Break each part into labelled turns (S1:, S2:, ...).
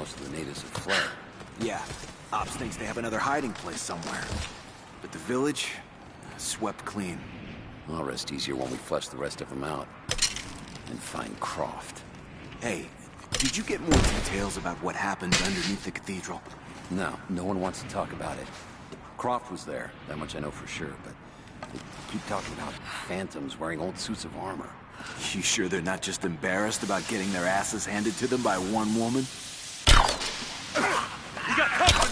S1: most of the natives have fled.
S2: Yeah, Ops thinks they have another hiding place somewhere. But the village, swept clean.
S1: I'll rest easier when we flush the rest of them out. And find Croft.
S2: Hey, did you get more details about what happened underneath the cathedral?
S1: No, no one wants to talk about it. Croft was there, that much I know for sure, but they keep talking about phantoms wearing old suits of armor.
S2: You sure they're not just embarrassed about getting their asses handed to them by one woman?
S3: You got company!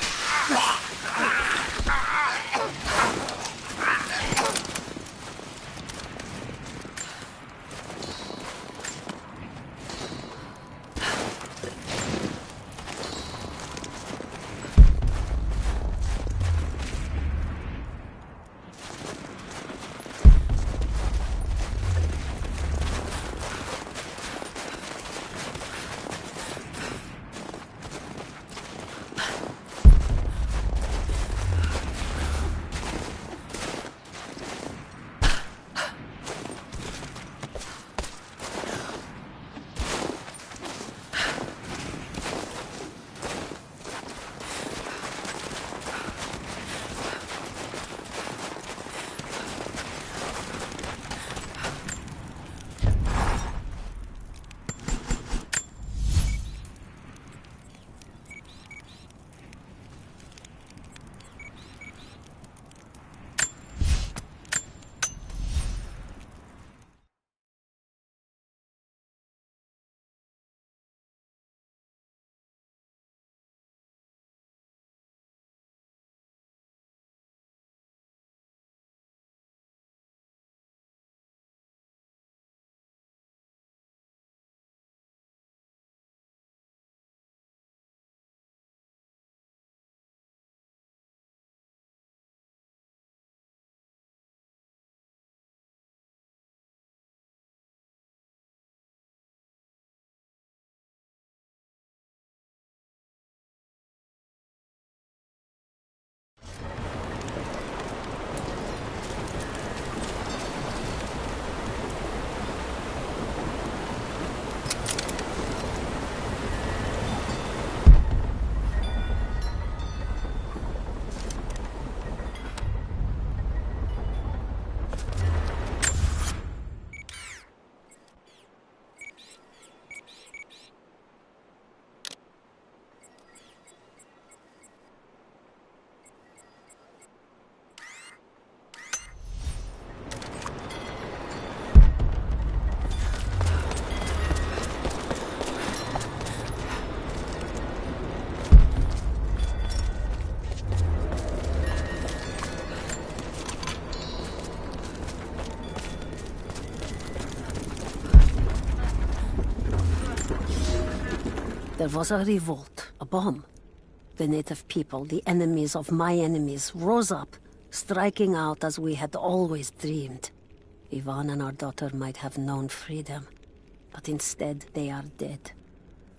S4: There was a revolt, a bomb. The native people, the enemies of my enemies, rose up, striking out as we had always dreamed. Ivan and our daughter might have known freedom, but instead they are dead.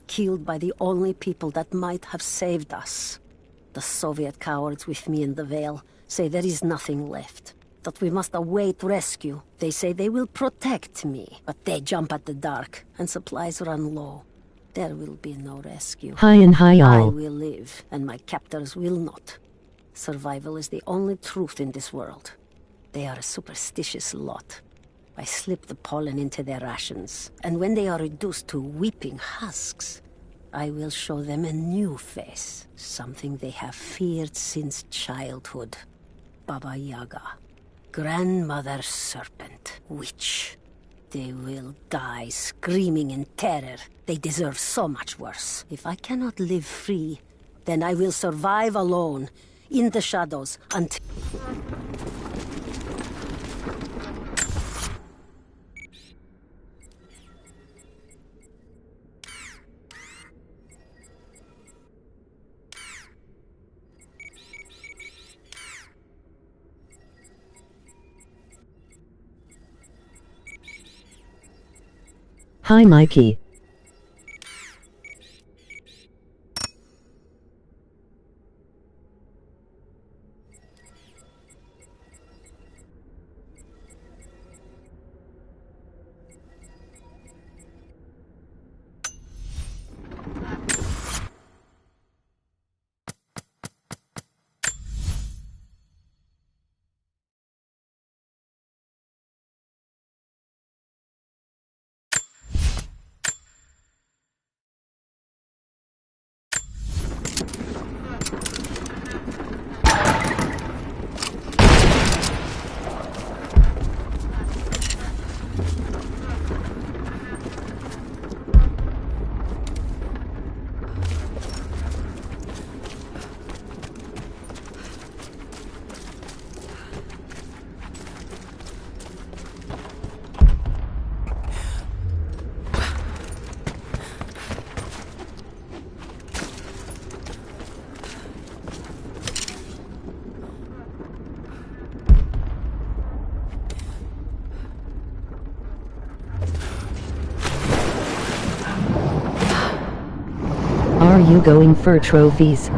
S4: Killed by the only people that might have saved us. The Soviet cowards with me in the Vale say there is nothing left, that we must await rescue. They say they will protect me, but they jump at the dark, and supplies run low. There will be no rescue.
S5: Hi and hi all.
S4: I will live, and my captors will not. Survival is the only truth in this world. They are a superstitious lot. I slip the pollen into their rations, and when they are reduced to weeping husks, I will show them a new face, something they have feared since childhood. Baba Yaga, grandmother serpent, witch. They will die screaming in terror. They deserve so much worse. If I cannot live free, then I will survive alone, in the shadows, until...
S5: Hi Mikey. Are you going for trophies?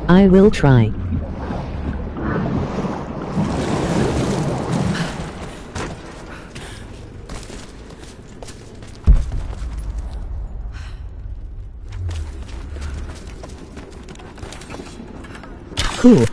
S5: I will try. Cool.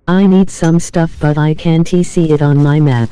S5: I need some stuff but I can't see it on my map.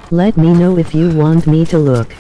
S5: Let me know if you want me to look.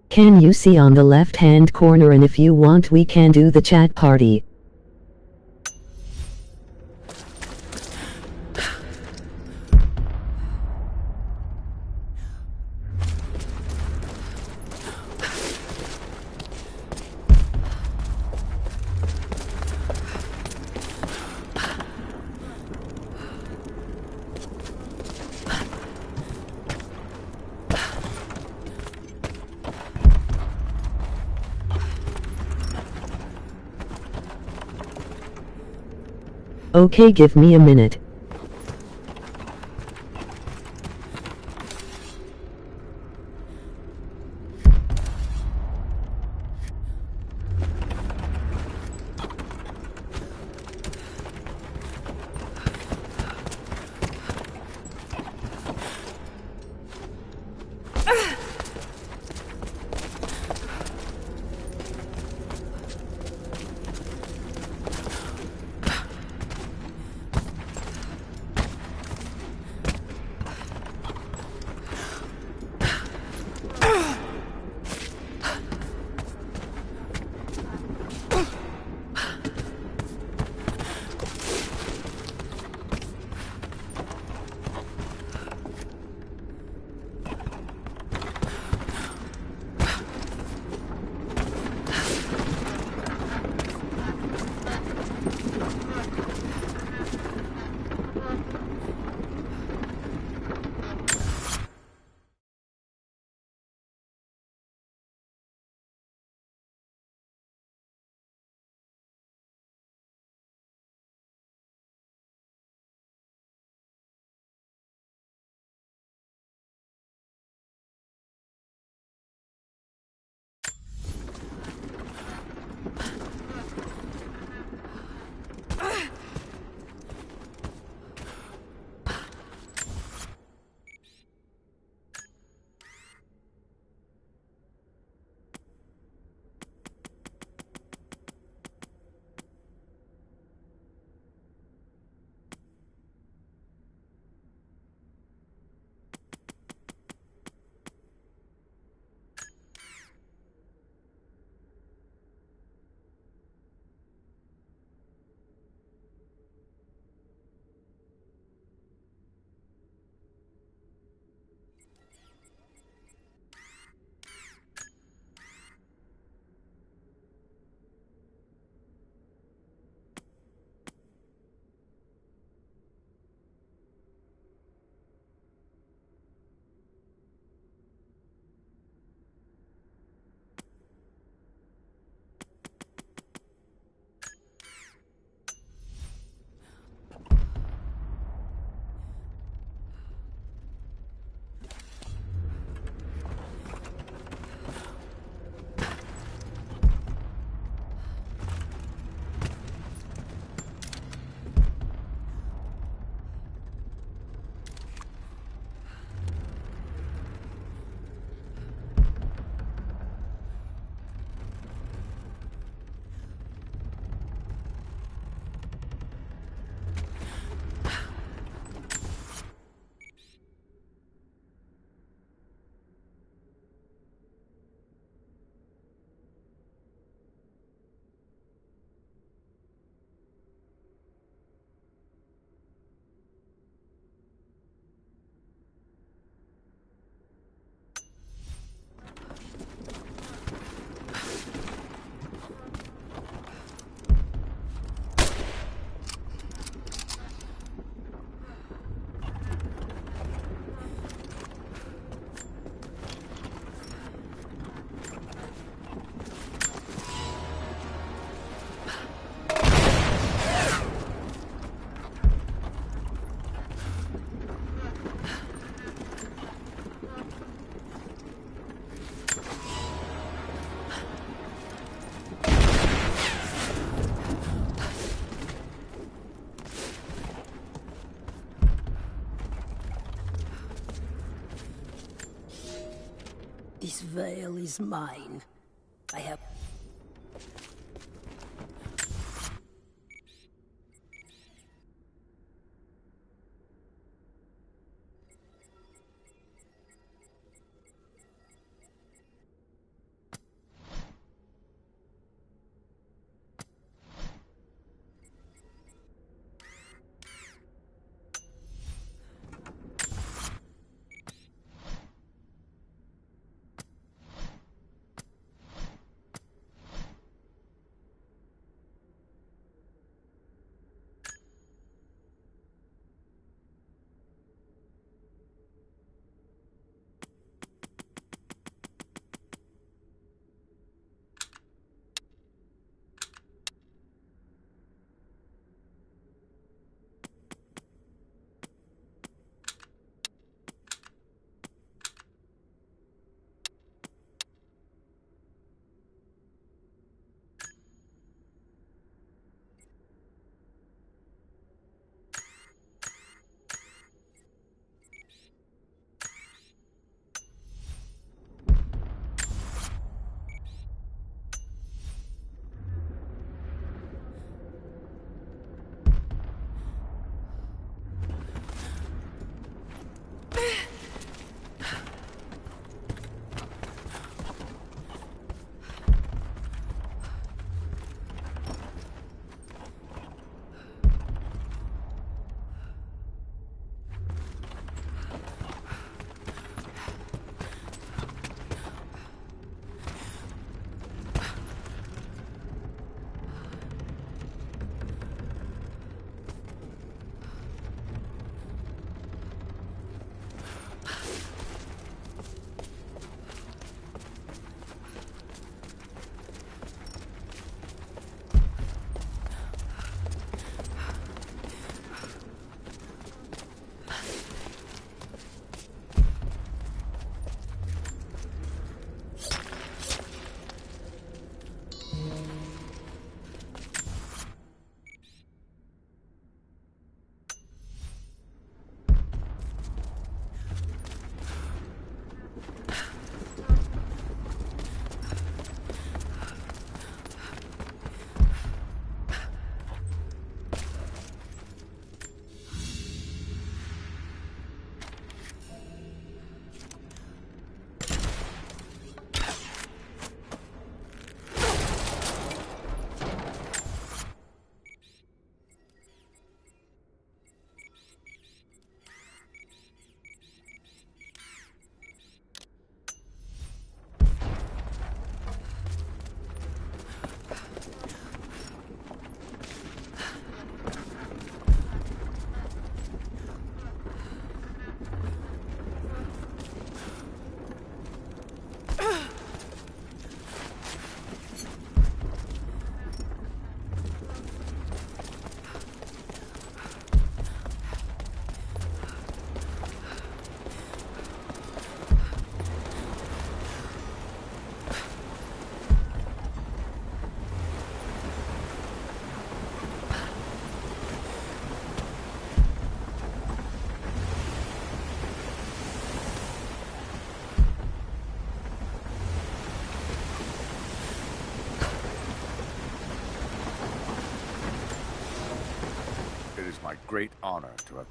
S5: Can you see on the left hand corner, and if you want we can do the chat party. Okay, give me a minute.
S4: This veil is mine. I have...
S3: My great honor to have...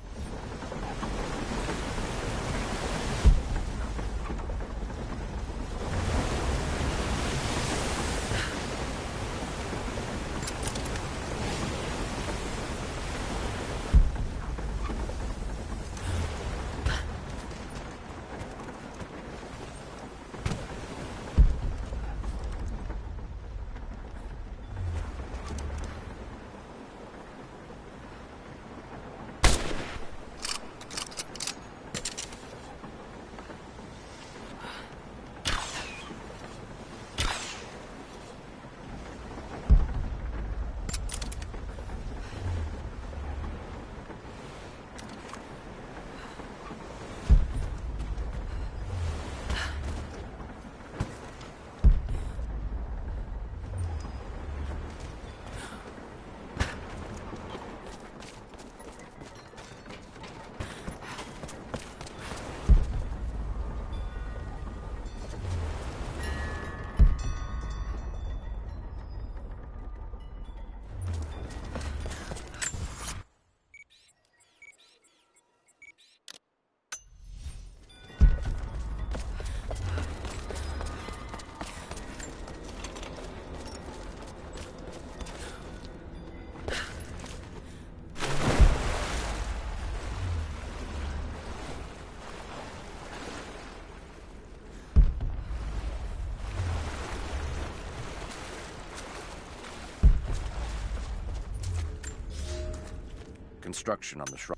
S3: construction on the shrine.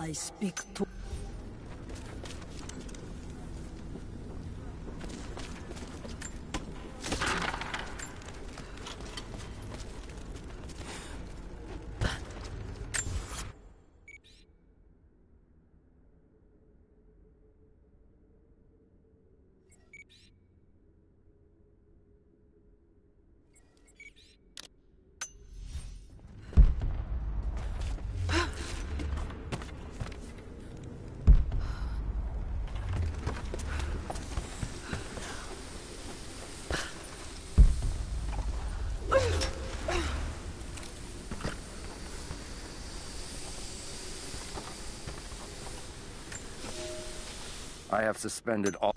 S4: I speak to...
S3: I have suspended all...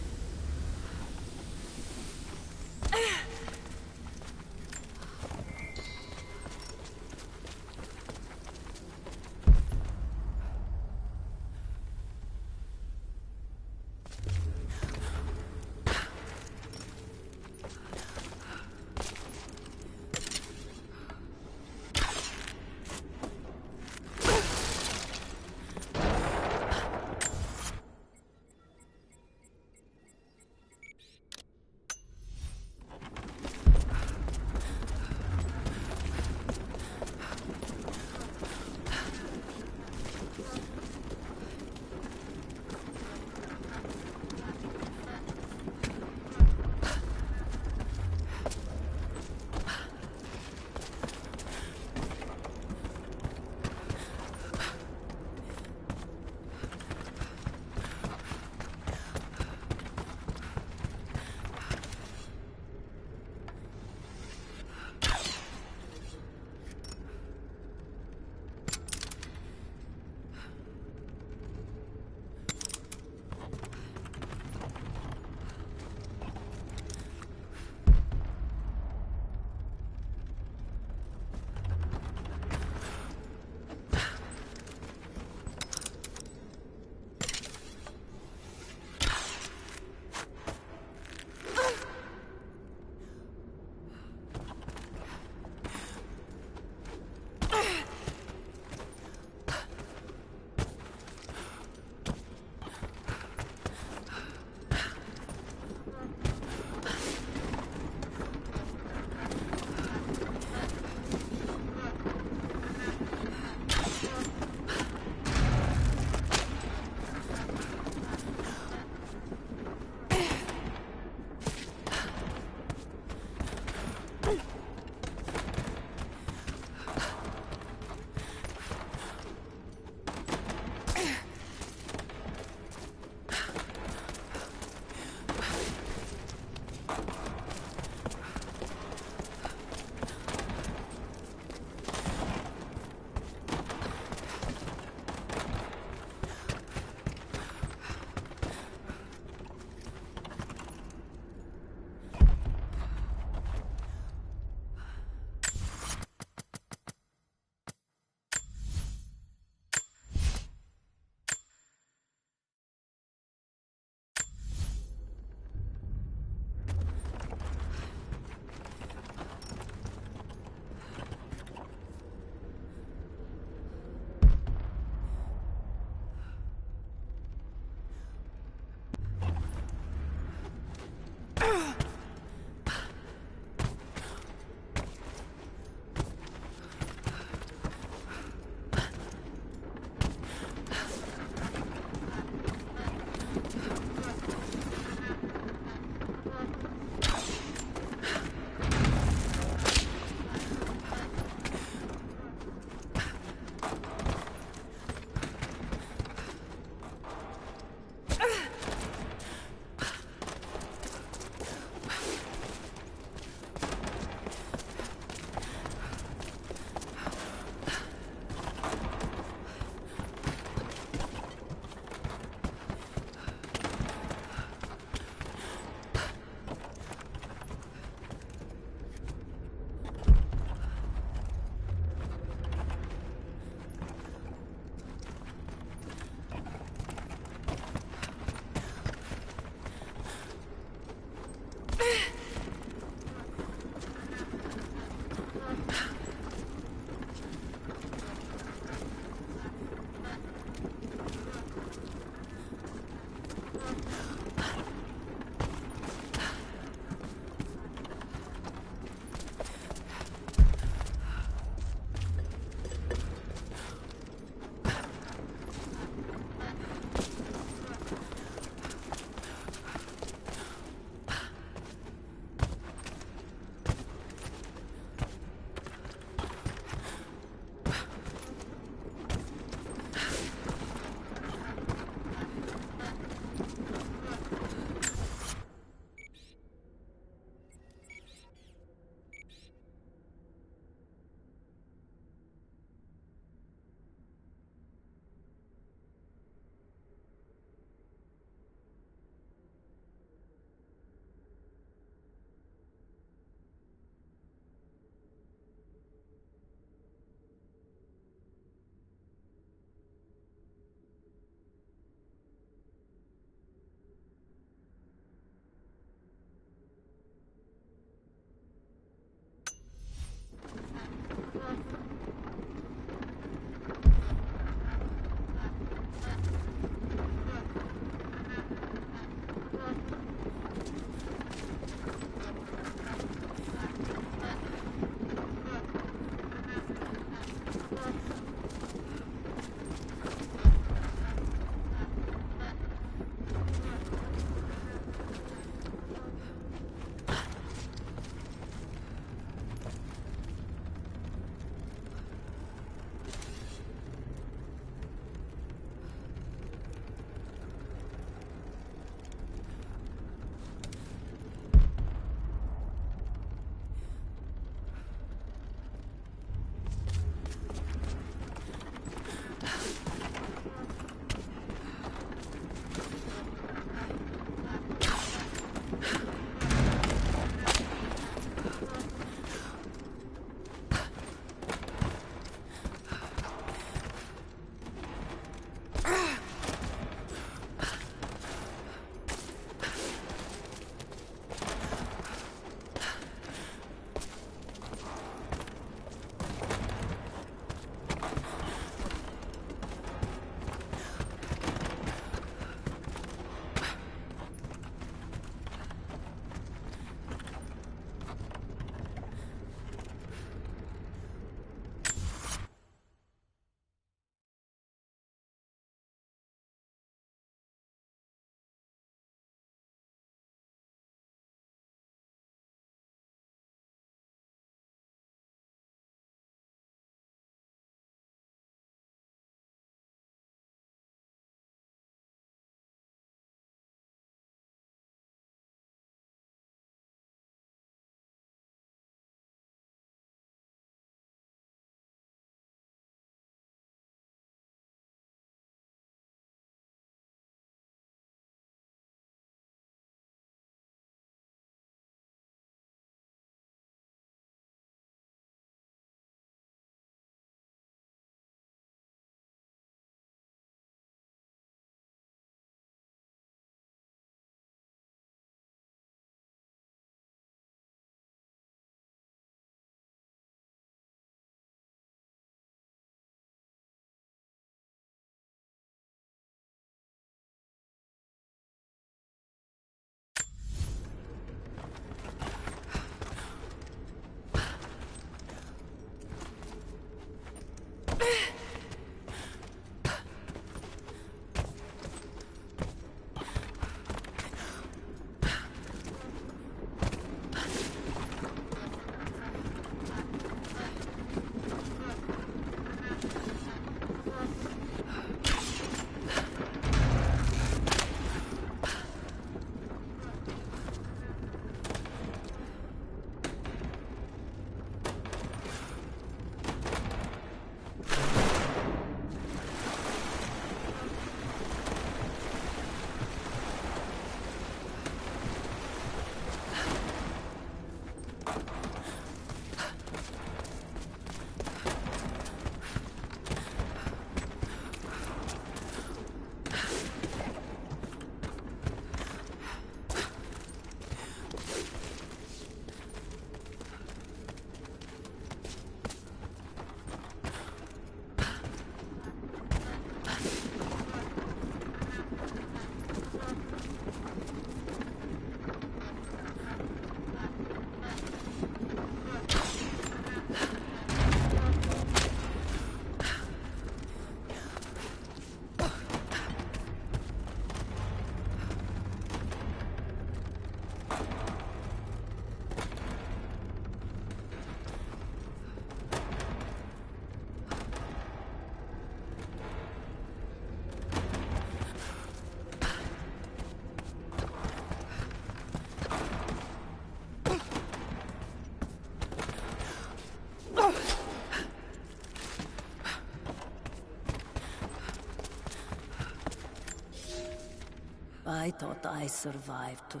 S4: I thought I survived to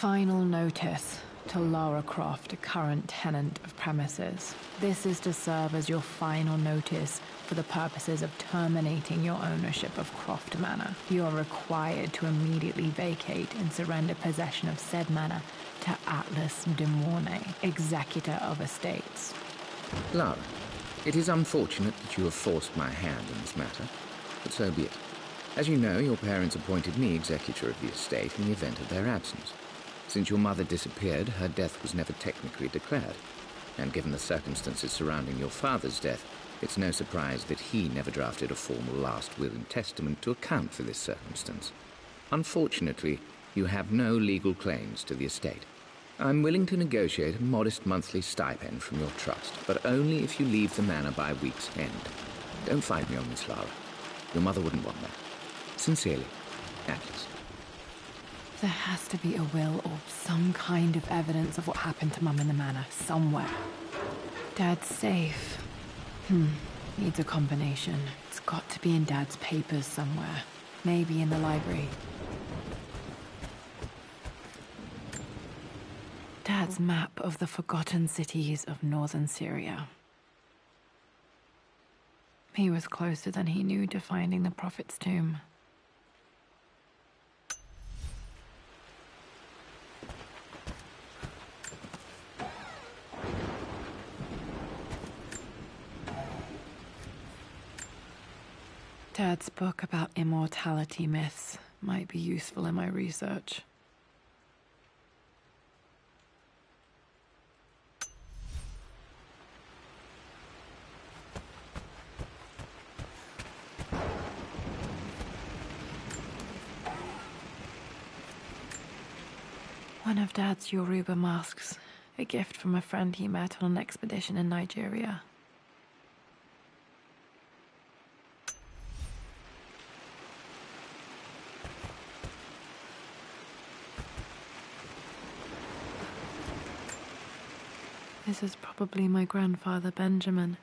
S6: Final notice. to Lara Croft, a current tenant of premises. This is to serve as your final notice for the purposes of terminating your ownership of Croft Manor. You are required to immediately vacate and surrender possession of said manor to Atlas de Mornay, executor of estates.
S7: Lara, it is unfortunate that you have forced my hand in this matter, but so be it. As you know, your parents appointed me executor of the estate in the event of their absence. Since your mother disappeared, her death was never technically declared, and given the circumstances surrounding your father's death, it's no surprise that he never drafted a formal last will and testament to account for this circumstance. Unfortunately, you have no legal claims to the estate. I'm willing to negotiate a modest monthly stipend from your trust, but only if you leave the manor by week's end. Don't fight me on this, Lara. Your mother wouldn't want that. Sincerely, Atlas.
S6: There has to be a will or some kind of evidence of what happened to Mum in the manor, somewhere. Dad's safe. Needs a combination. It's got to be in Dad's papers somewhere. Maybe in the library. Dad's map of the forgotten cities of northern Syria. He was closer than he knew to finding the Prophet's tomb. Dad's book about immortality myths might be useful in my research. One of Dad's Yoruba masks, a gift from a friend he met on an expedition in Nigeria. This is probably my grandfather, Benjamin.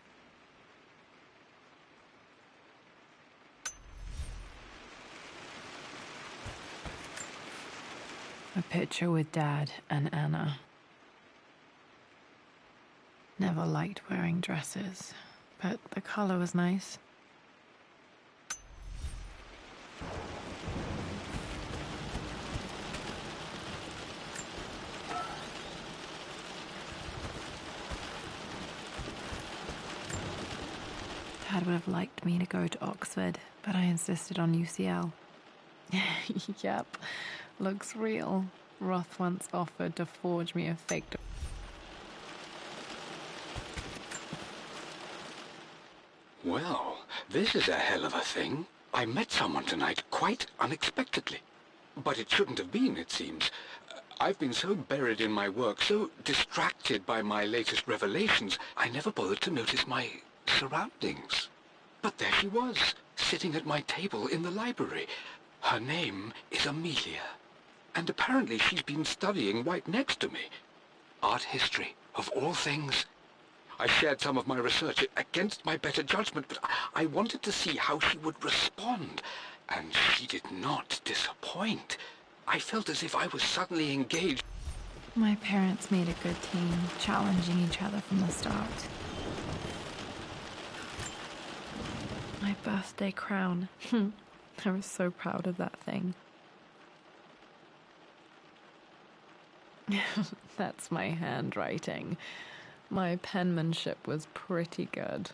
S6: A picture with Dad and Anna. Never liked wearing dresses, but the color was nice. Dad would have liked me to go to Oxford, but I insisted on UCL. Yep, looks real. Roth once offered to forge me a fake.
S8: Well, this is a hell of a thing. I met someone tonight quite unexpectedly. But it shouldn't have been, it seems. I've been so buried in my work, so distracted by my latest revelations, I never bothered to notice my surroundings. But there she was, sitting at my table in the library. Her name is Amelia, and apparently she's been studying right next to me. Art history, of all things. I shared some of my research against my better judgment, but I wanted to see how she would respond, and she did not disappoint. I felt as if I was suddenly engaged.
S6: My parents made a good team, challenging each other from the start. My birthday crown. I was so proud of that thing. That's my handwriting. My penmanship was pretty good.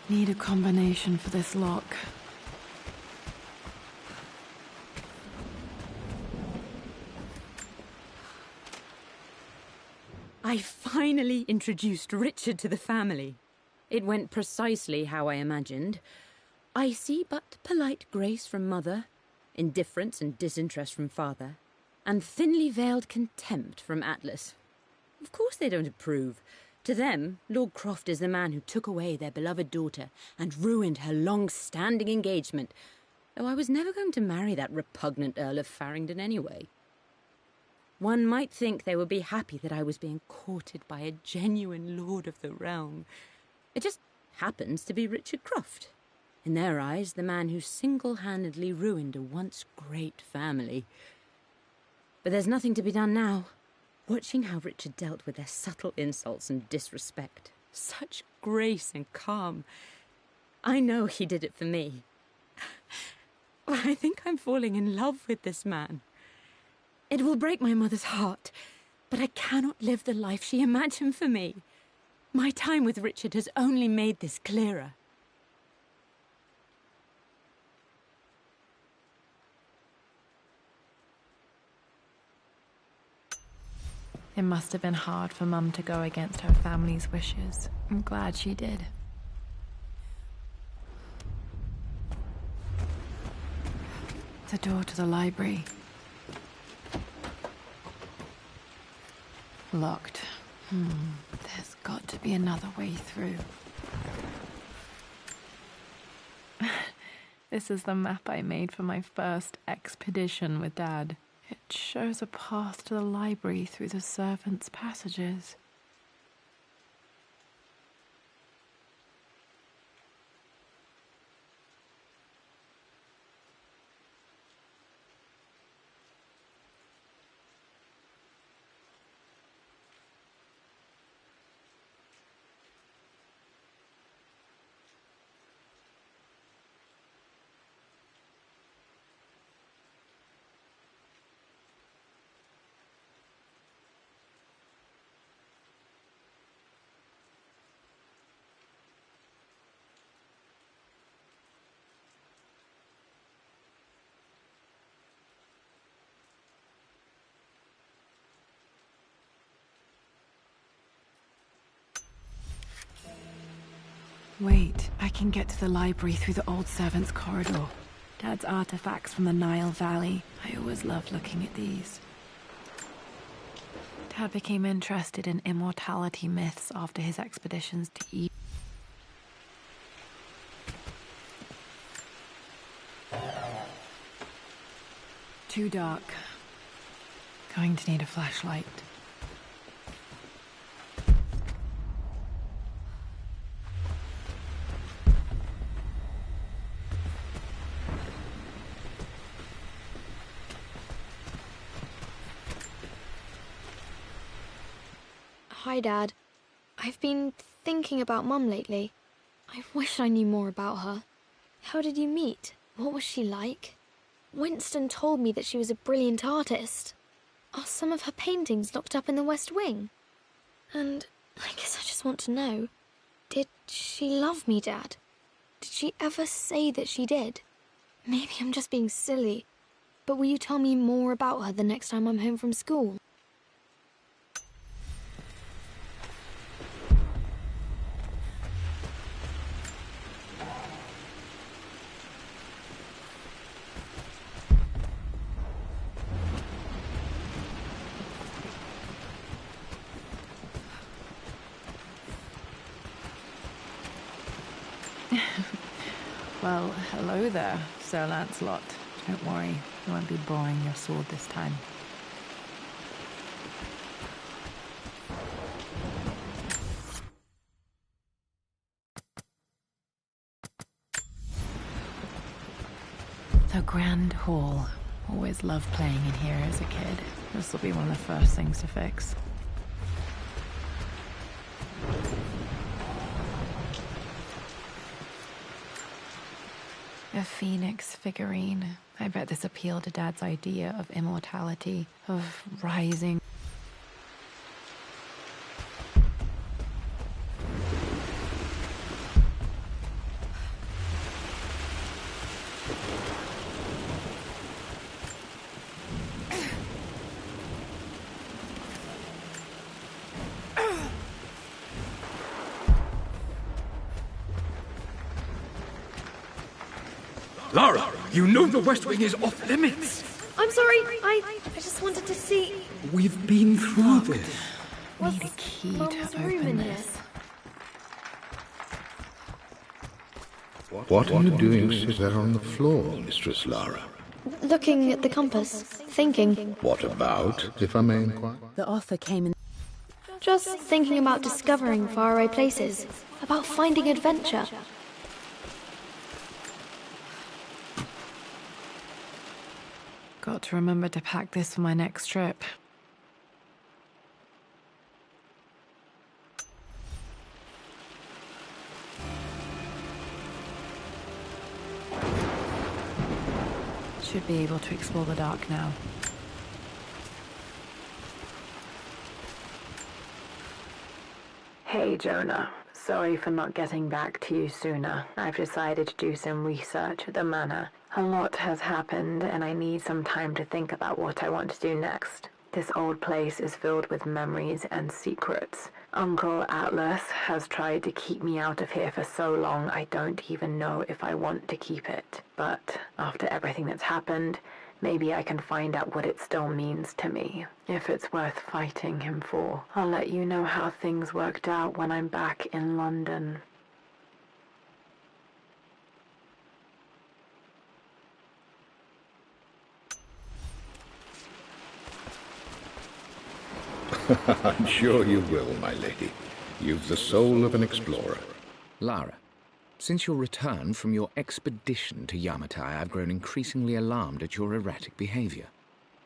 S6: Need a combination for this lock.
S9: I finally introduced Richard to the family. It went precisely how I imagined. Icy but polite grace from mother, indifference and disinterest from father, and thinly veiled contempt from Atlas. Of course they don't approve. To them, Lord Croft is the man who took away their beloved daughter and ruined her long-standing engagement, though I was never going to marry that repugnant Earl of Farringdon anyway. One might think they would be happy that I was being courted by a genuine lord of the realm. It just happens to be Richard Croft. In their eyes, the man who single-handedly ruined a once great family. But there's nothing to be done now. Watching how Richard dealt with their subtle insults and disrespect. Such grace and calm. I know he did it for me. I think I'm falling in love with this man. It will break my mother's heart, but I cannot live the life she imagined for me. My time with Richard has only made this clearer.
S6: It must have been hard for Mum to go against her family's wishes. I'm glad she did. The door to the library. Locked. There's got to be another way through. This is the map I made for my first expedition with Dad. It shows a path to the library through the servants' passages. Wait, I can get to the library through the old servants' corridor. Dad's artifacts from the Nile Valley. I always loved looking at these. Dad became interested in immortality myths after his expeditions to Egypt. Too dark. Going to need a flashlight.
S10: Hi, Dad. I've been thinking about Mum lately. I wish I knew more about her. How did you meet? What was she like? Winston told me that she was a brilliant artist. Are some of her paintings locked up in the West Wing? And I guess I just want to know, did she love me, Dad? Did she ever say that she did? Maybe I'm just being silly, but will you tell me more about her the next time I'm home from school?
S6: Well, hello there, Sir Lancelot. Don't worry, you won't be borrowing your sword this time. The Grand Hall. Always loved playing in here as a kid. This will be one of the first things to fix. A phoenix figurine. I bet this appealed to Dad's idea of immortality, of rising.
S11: Lara, you know the West Wing is off limits.
S10: I'm sorry, I just wanted to see.
S11: We've been through this.
S6: Need a key
S10: Mum's
S6: to
S10: room
S6: open
S10: in
S6: this.
S12: What are you doing sit there on the floor, Mistress Lara?
S10: Looking at the compass, thinking.
S12: What about, if I may inquire?
S9: The offer came in.
S10: Just thinking about discovering faraway places, about finding adventure.
S6: Got to remember to pack this for my next trip. Should be able to explore the dark now. Hey, Jonah. Sorry for not getting back to you sooner. I've decided to do some research at the manor. A lot has happened, and I need some time to think about what I want to do next. This old place is filled with memories and secrets. Uncle Atlas has tried to keep me out of here for so long I don't even know if I want to keep it. But after everything that's happened, maybe I can find out what it still means to me. If it's worth fighting him for. I'll let you know how things worked out when I'm back in London.
S12: I'm sure you will, my lady. You've the soul of an explorer.
S7: Lara, since your return from your expedition to Yamatai, I've grown increasingly alarmed at your erratic behavior.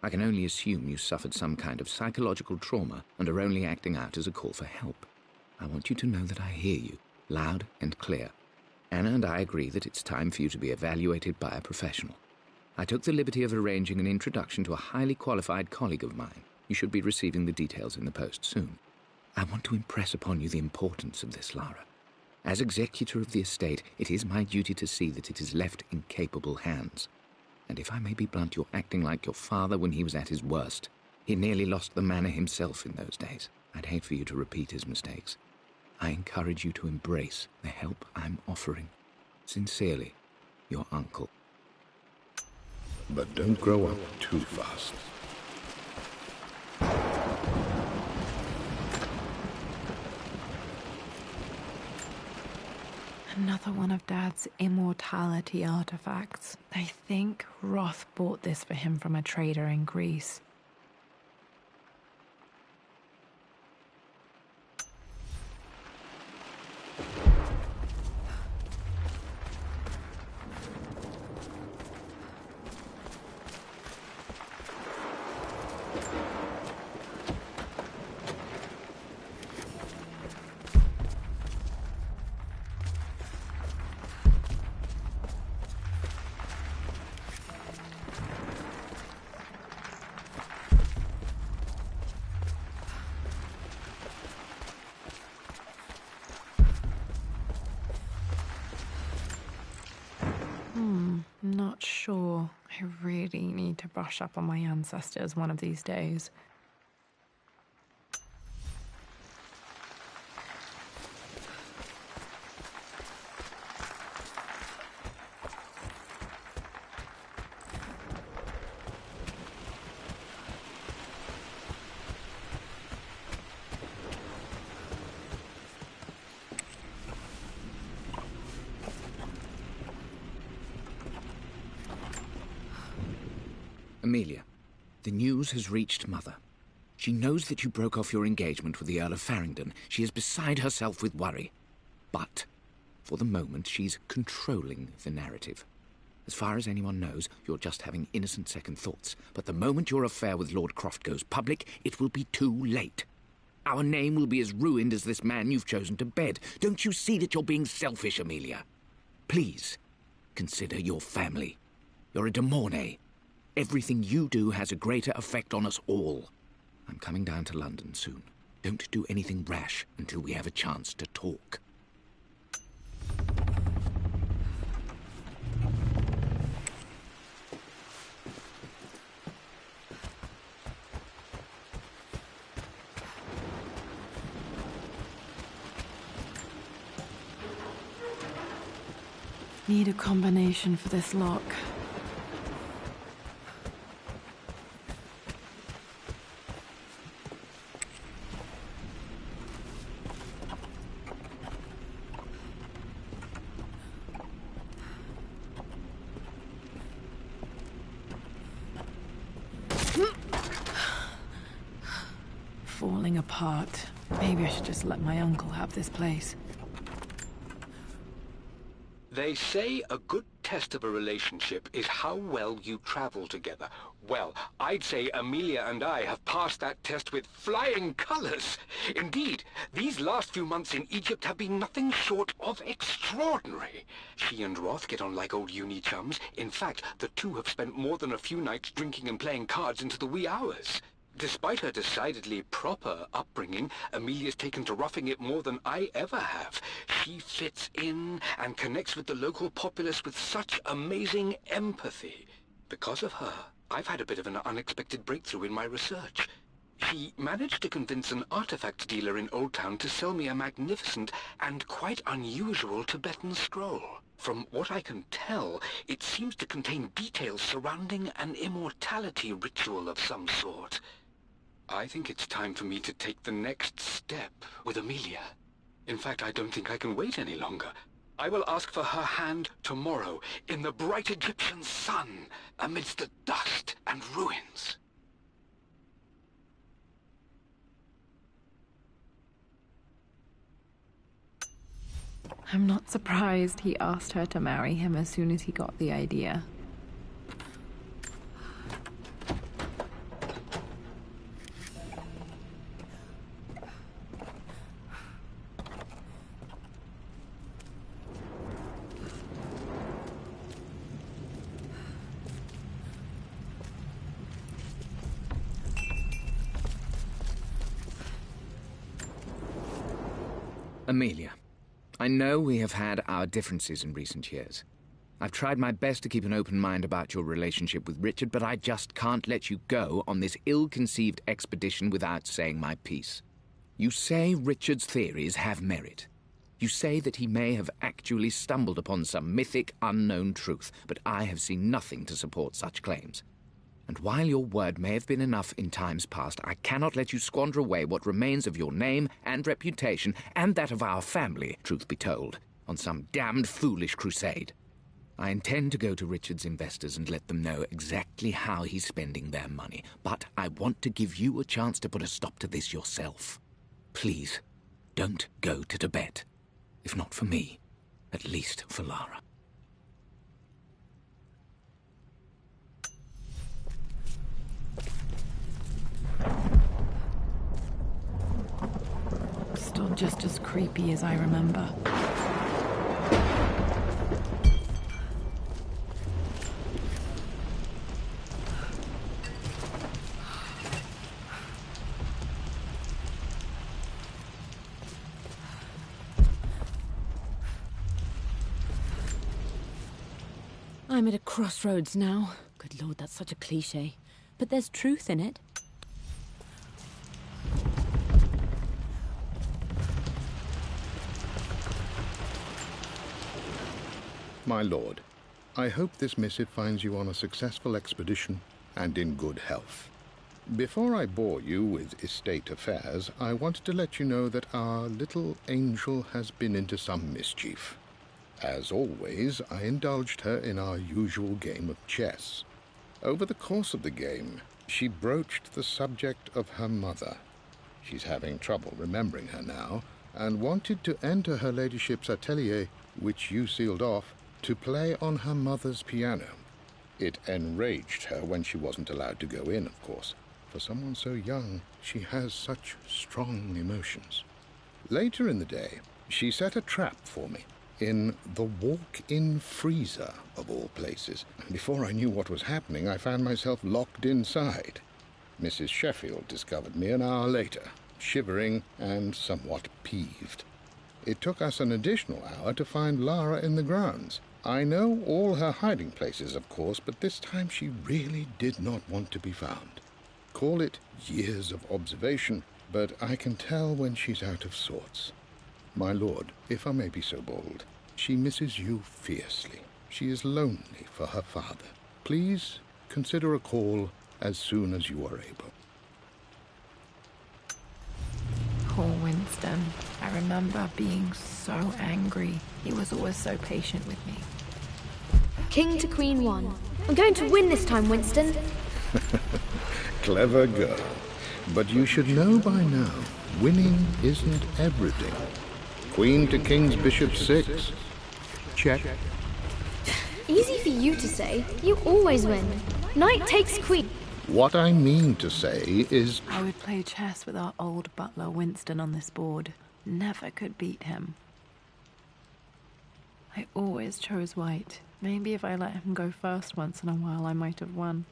S7: I can only assume you suffered some kind of psychological trauma and are only acting out as a call for help. I want you to know that I hear you, loud and clear. Anna and I agree that it's time for you to be evaluated by a professional. I took the liberty of arranging an introduction to a highly qualified colleague of mine. You should be receiving the details in the post soon. I want to impress upon you the importance of this, Lara. As executor of the estate, it is my duty to see that it is left in capable hands. And if I may be blunt, you're acting like your father when he was at his worst. He nearly lost the manor himself in those days. I'd hate for you to repeat his mistakes. I encourage you to embrace the help I'm offering. Sincerely, your uncle.
S12: But don't grow up too fast.
S6: Another one of Dad's immortality artifacts. I think Roth bought this for him from a trader in Greece. Not sure. I really need to brush up on my ancestors one of these days.
S7: Amelia, the news has reached Mother. She knows that you broke off your engagement with the Earl of Farringdon. She is beside herself with worry. But, for the moment, she's controlling the narrative. As far as anyone knows, you're just having innocent second thoughts. But the moment your affair with Lord Croft goes public, it will be too late. Our name will be as ruined as this man you've chosen to bed. Don't you see that you're being selfish, Amelia? Please, consider your family. You're a de Mornay. Everything you do has a greater effect on us all. I'm coming down to London soon. Don't do anything rash until we have a chance to talk.
S6: Need a combination for this lock. falling apart. Maybe I should just let my uncle have this place.
S8: They say a good test of a relationship is how well you travel together. Well, I'd say Amelia and I have passed that test with flying colors. Indeed, these last few months in Egypt have been nothing short of extraordinary. She and Roth get on like old uni chums. In fact, the two have spent more than a few nights drinking and playing cards into the wee hours. Despite her decidedly proper upbringing, Amelia's taken to roughing it more than I ever have. She fits in and connects with the local populace with such amazing empathy. Because of her, I've had a bit of an unexpected breakthrough in my research. She managed to convince an artifact dealer in Old Town to sell me a magnificent and quite unusual Tibetan scroll. From what I can tell, it seems to contain details surrounding an immortality ritual of some sort. I think it's time for me to take the next step with Amelia. In fact, I don't think I can wait any longer. I will ask for her hand tomorrow, in the bright Egyptian sun, amidst the dust and ruins.
S6: I'm not surprised he asked her to marry him as soon as he got the idea.
S7: Amelia, I know we have had our differences in recent years. I've tried my best to keep an open mind about your relationship with Richard, but I just can't let you go on this ill-conceived expedition without saying my piece. You say Richard's theories have merit. You say that he may have actually stumbled upon some mythic, unknown truth, but I have seen nothing to support such claims. And while your word may have been enough in times past, I cannot let you squander away what remains of your name and reputation, and that of our family, truth be told, on some damned foolish crusade. I intend to go to Richard's investors and let them know exactly how he's spending their money, but I want to give you a chance to put a stop to this yourself. Please, don't go to Tibet. If not for me, at least for Lara.
S6: Still just as creepy as I remember.
S9: I'm at a crossroads now. Good Lord, that's such a cliché. But there's truth in it.
S12: My lord, I hope this missive finds you on a successful expedition and in good health. Before I bore you with estate affairs, I wanted to let you know that our little angel has been into some mischief. As always, I indulged her in our usual game of chess. Over the course of the game, she broached the subject of her mother. She's having trouble remembering her now, and wanted to enter her ladyship's atelier, which you sealed off, to play on her mother's piano. It enraged her when she wasn't allowed to go in, of course. For someone so young, she has such strong emotions. Later in the day, she set a trap for me in the walk-in freezer, of all places. And before I knew what was happening, I found myself locked inside. Mrs. Sheffield discovered me an hour later, shivering and somewhat peeved. It took us an additional hour to find Lara in the grounds. I know all her hiding places, of course, but this time she really did not want to be found. Call it years of observation, but I can tell when she's out of sorts. My lord, if I may be so bold, she misses you fiercely. She is lonely for her father. Please consider a call as soon as you are able.
S6: Poor Winston. I remember being so angry. He was always so patient with me.
S10: King to Queen 1. I'm going to win this time, Winston.
S12: Clever girl. But you should know by now, winning isn't everything. Queen to king's bishop 6. Check.
S10: Easy for you to say. You always win. Knight takes queen.
S12: What I mean to say is...
S6: I would play chess with our old butler Winston on this board. Never could beat him. I always chose white. Maybe if I let him go first once in a while, I might have won.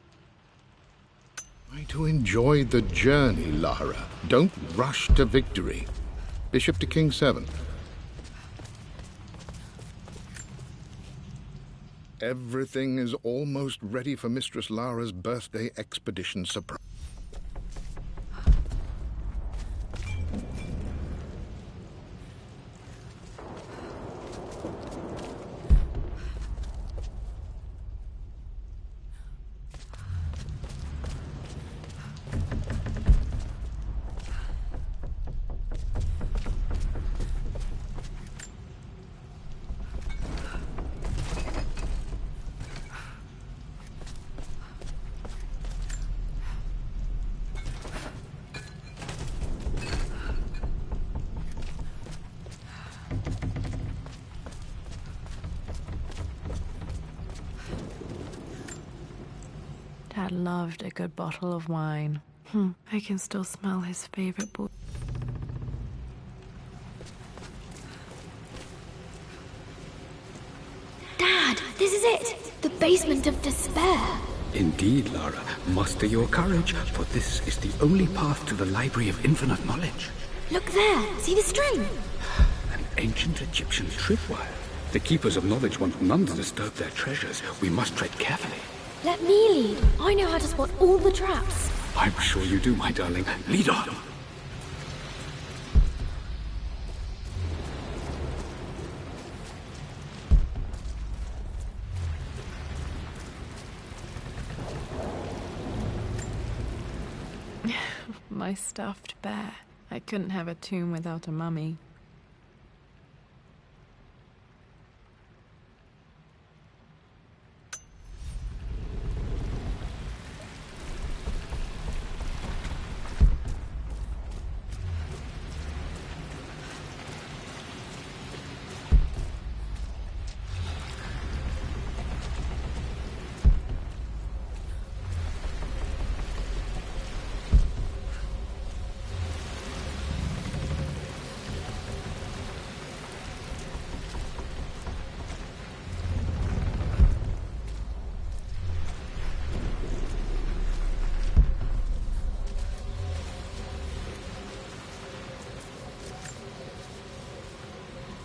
S12: Try to enjoy the journey, Lara. Don't rush to victory. Bishop to king 7. Everything is almost ready for Mistress Lara's birthday expedition surprise.
S6: Dad loved a good bottle of wine. I can still smell his favorite book.
S10: Dad, this is it! The basement of despair.
S8: Indeed, Lara. Muster your courage, for this is the only path to the Library of Infinite Knowledge.
S10: Look there! See the string?
S8: An ancient Egyptian tripwire. The Keepers of Knowledge want none to disturb their treasures. We must tread carefully.
S10: Let me lead. I know how to spot all the traps.
S8: I'm sure you do, my darling. Lead on.
S6: My stuffed bear. I couldn't have a tomb without a mummy.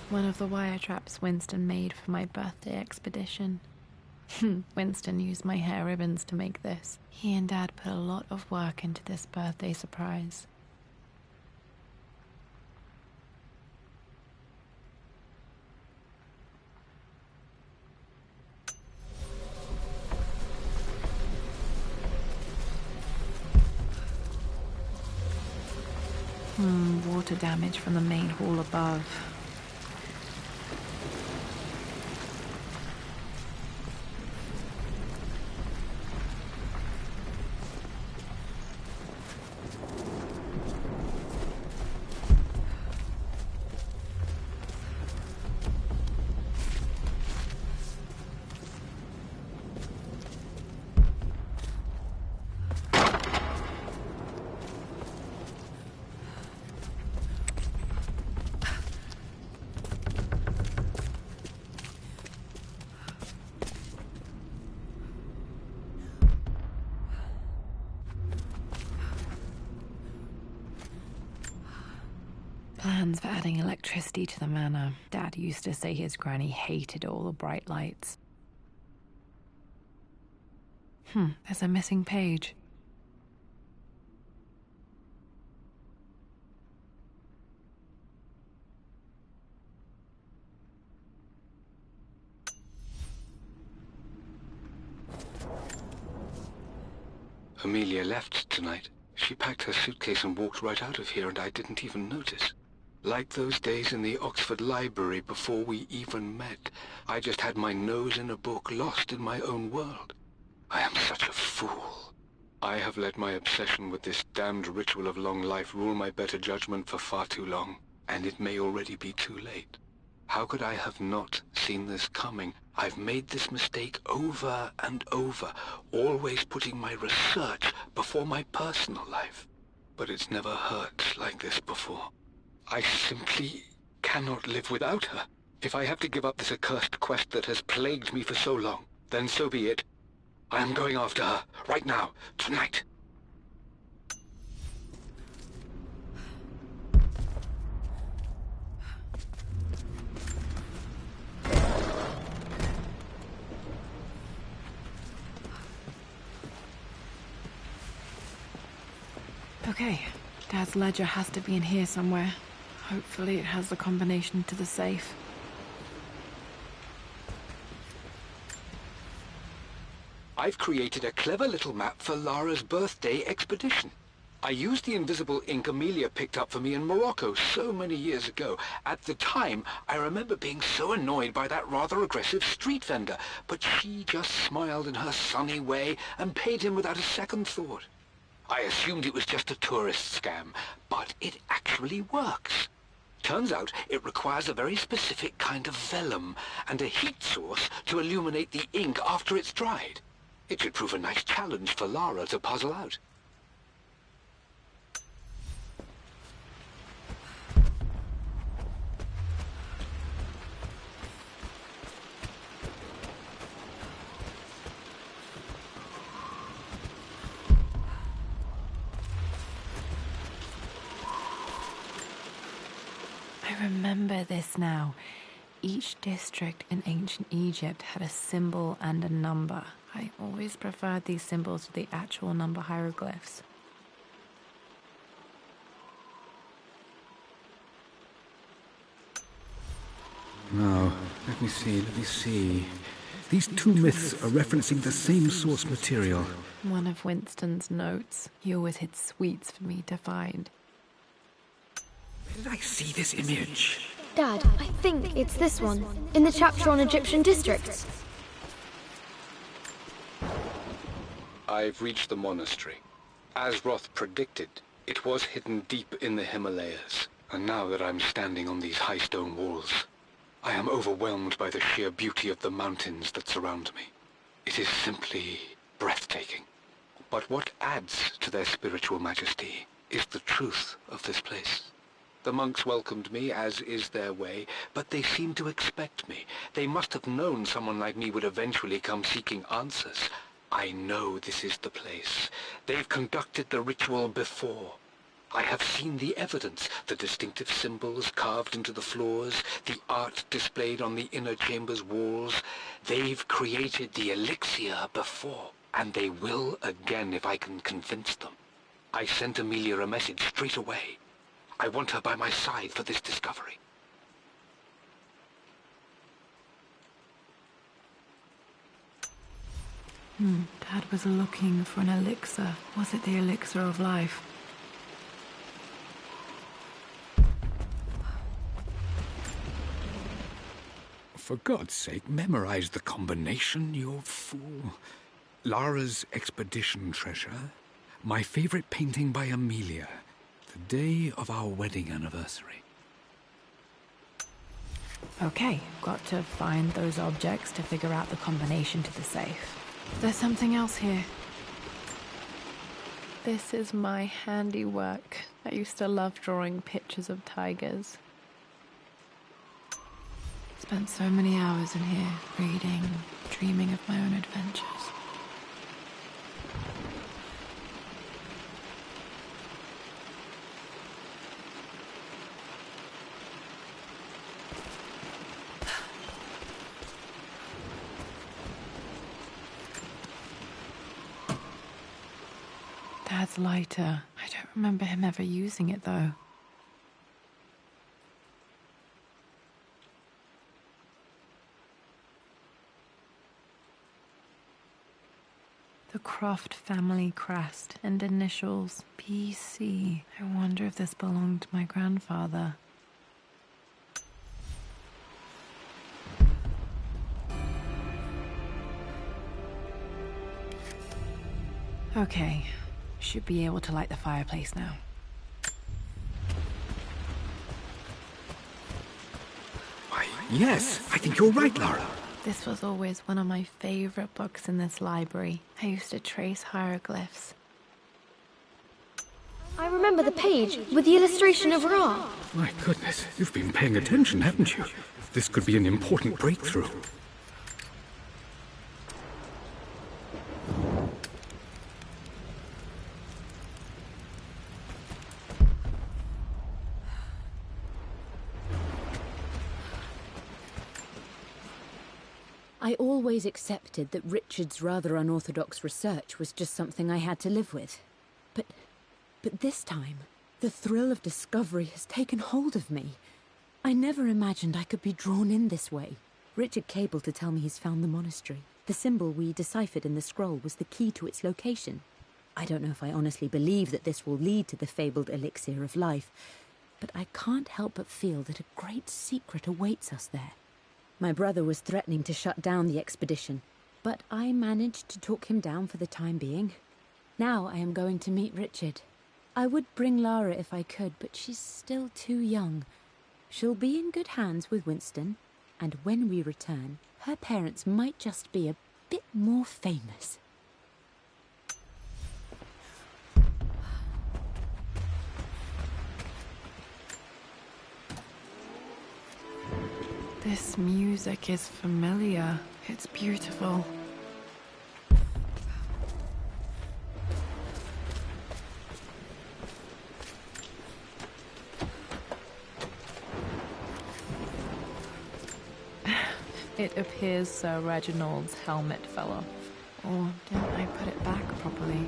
S6: One of the wire traps Winston made for my birthday expedition. Winston used my hair ribbons to make this. He and Dad put a lot of work into this birthday surprise. Water damage from the main hall above. Plans for adding electricity to the manor. Dad used to say his granny hated all the bright lights. There's a missing page.
S8: Amelia left tonight. She packed her suitcase and walked right out of here, and I didn't even notice. Like those days in the Oxford Library before we even met. I just had my nose in a book, lost in my own world. I am such a fool. I have let my obsession with this damned ritual of long life rule my better judgment for far too long, and it may already be too late. How could I have not seen this coming? I've made this mistake over and over, always putting my research before my personal life. But it's never hurt like this before. I simply cannot live without her. If I have to give up this accursed quest that has plagued me for so long, then so be it. I am going after her, right now, tonight.
S6: Okay, Dad's ledger has to be in here somewhere. Hopefully it has the combination to the safe.
S8: I've created a clever little map for Lara's birthday expedition. I used the invisible ink Amelia picked up for me in Morocco so many years ago. At the time, I remember being so annoyed by that rather aggressive street vendor, but she just smiled in her sunny way and paid him without a second thought. I assumed it was just a tourist scam, but it actually works. Turns out it requires a very specific kind of vellum and a heat source to illuminate the ink after it's dried. It should prove a nice challenge for Lara to puzzle out.
S6: I remember this now. Each district in ancient Egypt had a symbol and a number. I always preferred these symbols to the actual number hieroglyphs.
S11: Now, let me see. These two myths are referencing the same source material.
S6: One of Winston's notes. He always hid sweets for me to find.
S11: Where did I see this image?
S10: Dad, I think it's this one, in the chapter on Egyptian districts.
S8: I've reached the monastery. As Roth predicted, it was hidden deep in the Himalayas. And now that I'm standing on these high stone walls, I am overwhelmed by the sheer beauty of the mountains that surround me. It is simply breathtaking. But what adds to their spiritual majesty is the truth of this place. The monks welcomed me, as is their way, but they seemed to expect me. They must have known someone like me would eventually come seeking answers. I know this is the place. They've conducted the ritual before. I have seen the evidence, the distinctive symbols carved into the floors, the art displayed on the inner chamber's walls. They've created the elixir before, and they will again if I can convince them. I sent Amelia a message straight away. I want her by my side for this discovery.
S6: Dad was looking for an elixir. Was it the elixir of life?
S11: For God's sake, memorize the combination, you fool. Lara's expedition treasure, my favorite painting by Amelia, the day of our wedding anniversary.
S6: Okay, got to find those objects to figure out the combination to the safe. There's something else here. This is my handiwork. I used to love drawing pictures of tigers. Spent so many hours in here, reading, dreaming of my own adventures. Dad's lighter. I don't remember him ever using it, though. The Croft family crest and initials BC. I wonder if this belonged to my grandfather. Okay. Should be able to light the fireplace now.
S11: Why, yes, I think you're right, Lara.
S6: This was always one of my favorite books in this library. I used to trace hieroglyphs.
S10: I remember the page with the illustration of Ra.
S11: My goodness, you've been paying attention, haven't you? This could be an important breakthrough.
S9: I always accepted that Richard's rather unorthodox research was just something I had to live with. But this time, the thrill of discovery has taken hold of me. I never imagined I could be drawn in this way. Richard cabled to tell me he's found the monastery. The symbol we deciphered in the scroll was the key to its location. I don't know if I honestly believe that this will lead to the fabled elixir of life, but I can't help but feel that a great secret awaits us there. My brother was threatening to shut down the expedition, but I managed to talk him down for the time being. Now I am going to meet Richard. I would bring Lara if I could, but she's still too young. She'll be in good hands with Winston, and when we return, her parents might just be a bit more famous.
S6: This music is familiar. It's beautiful. It appears Sir Reginald's helmet fell off. Or didn't I put it back properly?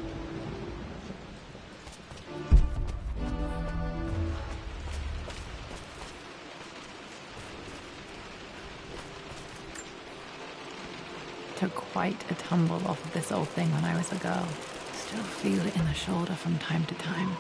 S6: Took quite a tumble off of this old thing when I was a girl. Still feel it in the shoulder from time to time.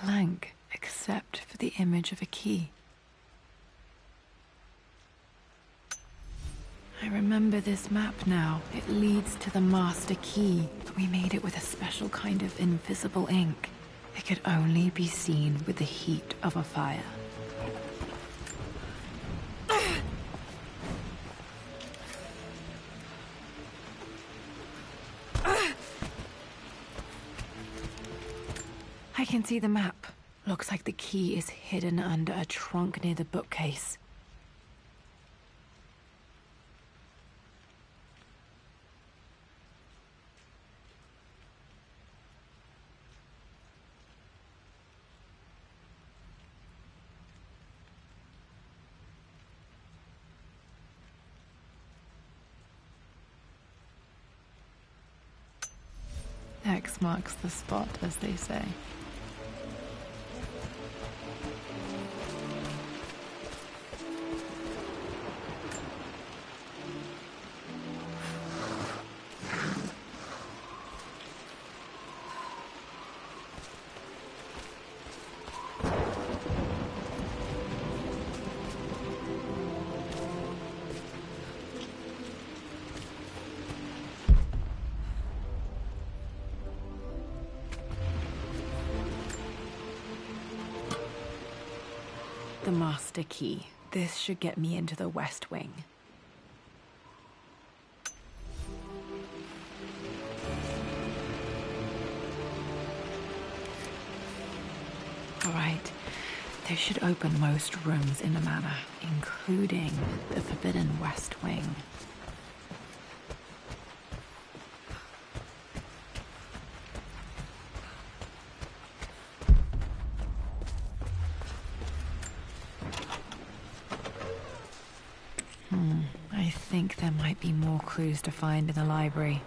S6: Blank, except for the image of a key. I remember this map now. It leads to the master key. We made it with a special kind of invisible ink. It could only be seen with the heat of a fire. I can see the map. Looks like the key is hidden under a trunk near the bookcase. X marks the spot, as they say. The master key. This should get me into the West Wing. All right. This should open most rooms in the manor, including the forbidden West Wing. think there might be more clues to find in the library.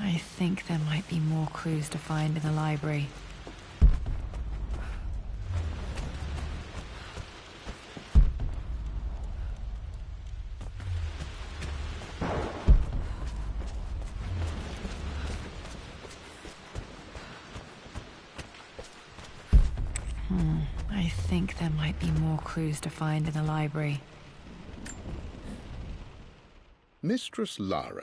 S6: I think there might be more clues to find in the library. I think there might be more clues to find in the library.
S12: Mistress Lara.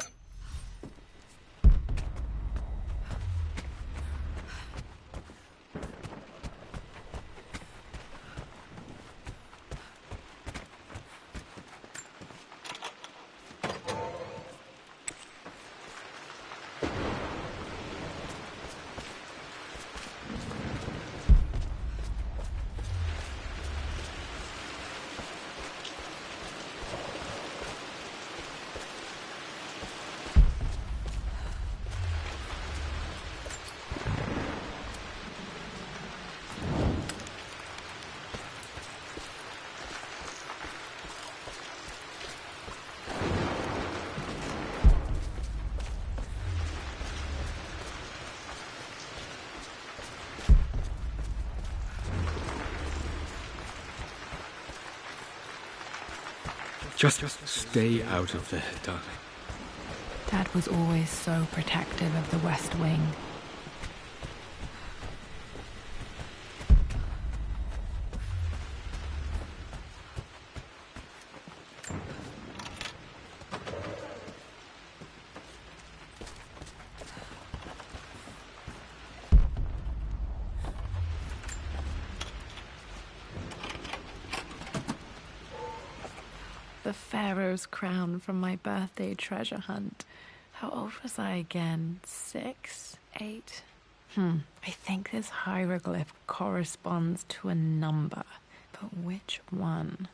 S11: Just stay out of there, darling.
S6: Dad was always so protective of the West Wing. The Pharaoh's crown from my birthday treasure hunt. How old was I again? 6? 8? I think this hieroglyph corresponds to a number, but which one?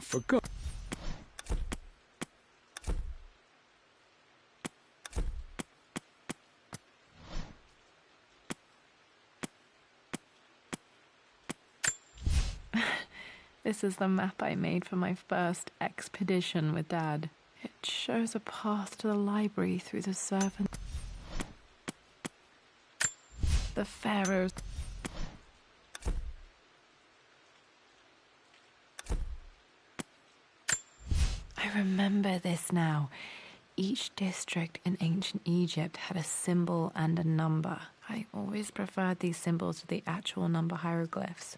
S11: For God.
S6: This is the map I made for my first expedition with Dad. It shows a path to the library through the servants. The pharaohs. I remember this now. Each district in ancient Egypt had a symbol and a number. I always preferred these symbols to the actual number hieroglyphs.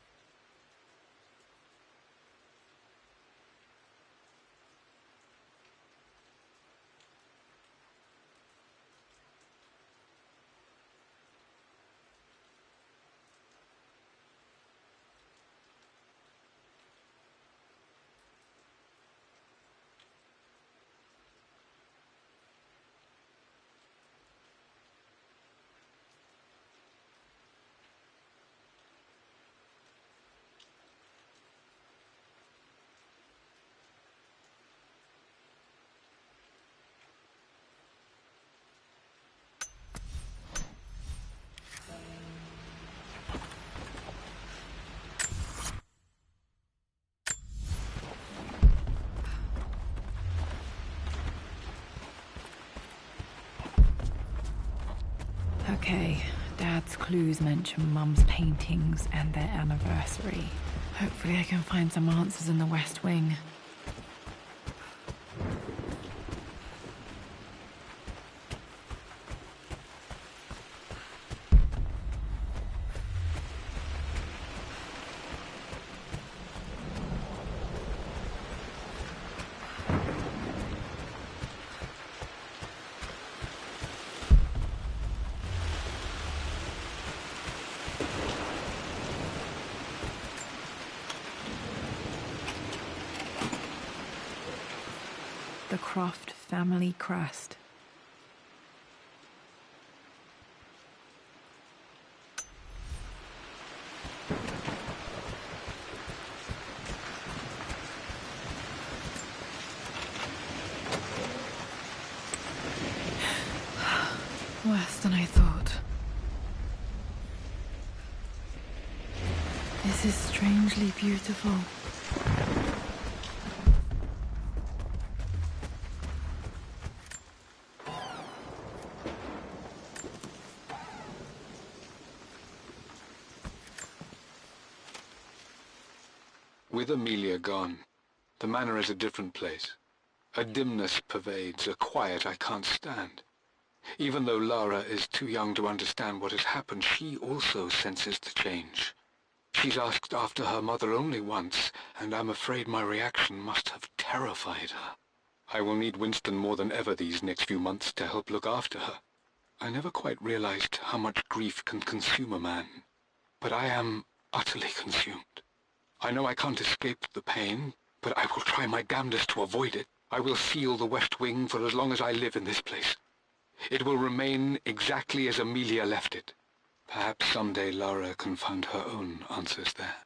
S6: Okay, Dad's clues mention Mum's paintings and their anniversary. Hopefully I can find some answers in the West Wing. The Croft family crest. Worse than I thought. This is strangely beautiful.
S8: With Amelia gone, the manor is a different place. A dimness pervades, a quiet I can't stand. Even though Lara is too young to understand what has happened, she also senses the change. She's asked after her mother only once, and I'm afraid my reaction must have terrified her. I will need Winston more than ever these next few months to help look after her. I never quite realized how much grief can consume a man, but I am utterly consumed. I know I can't escape the pain, but I will try my damnedest to avoid it. I will seal the West Wing for as long as I live in this place. It will remain exactly as Amelia left it. Perhaps someday Lara can find her own answers there.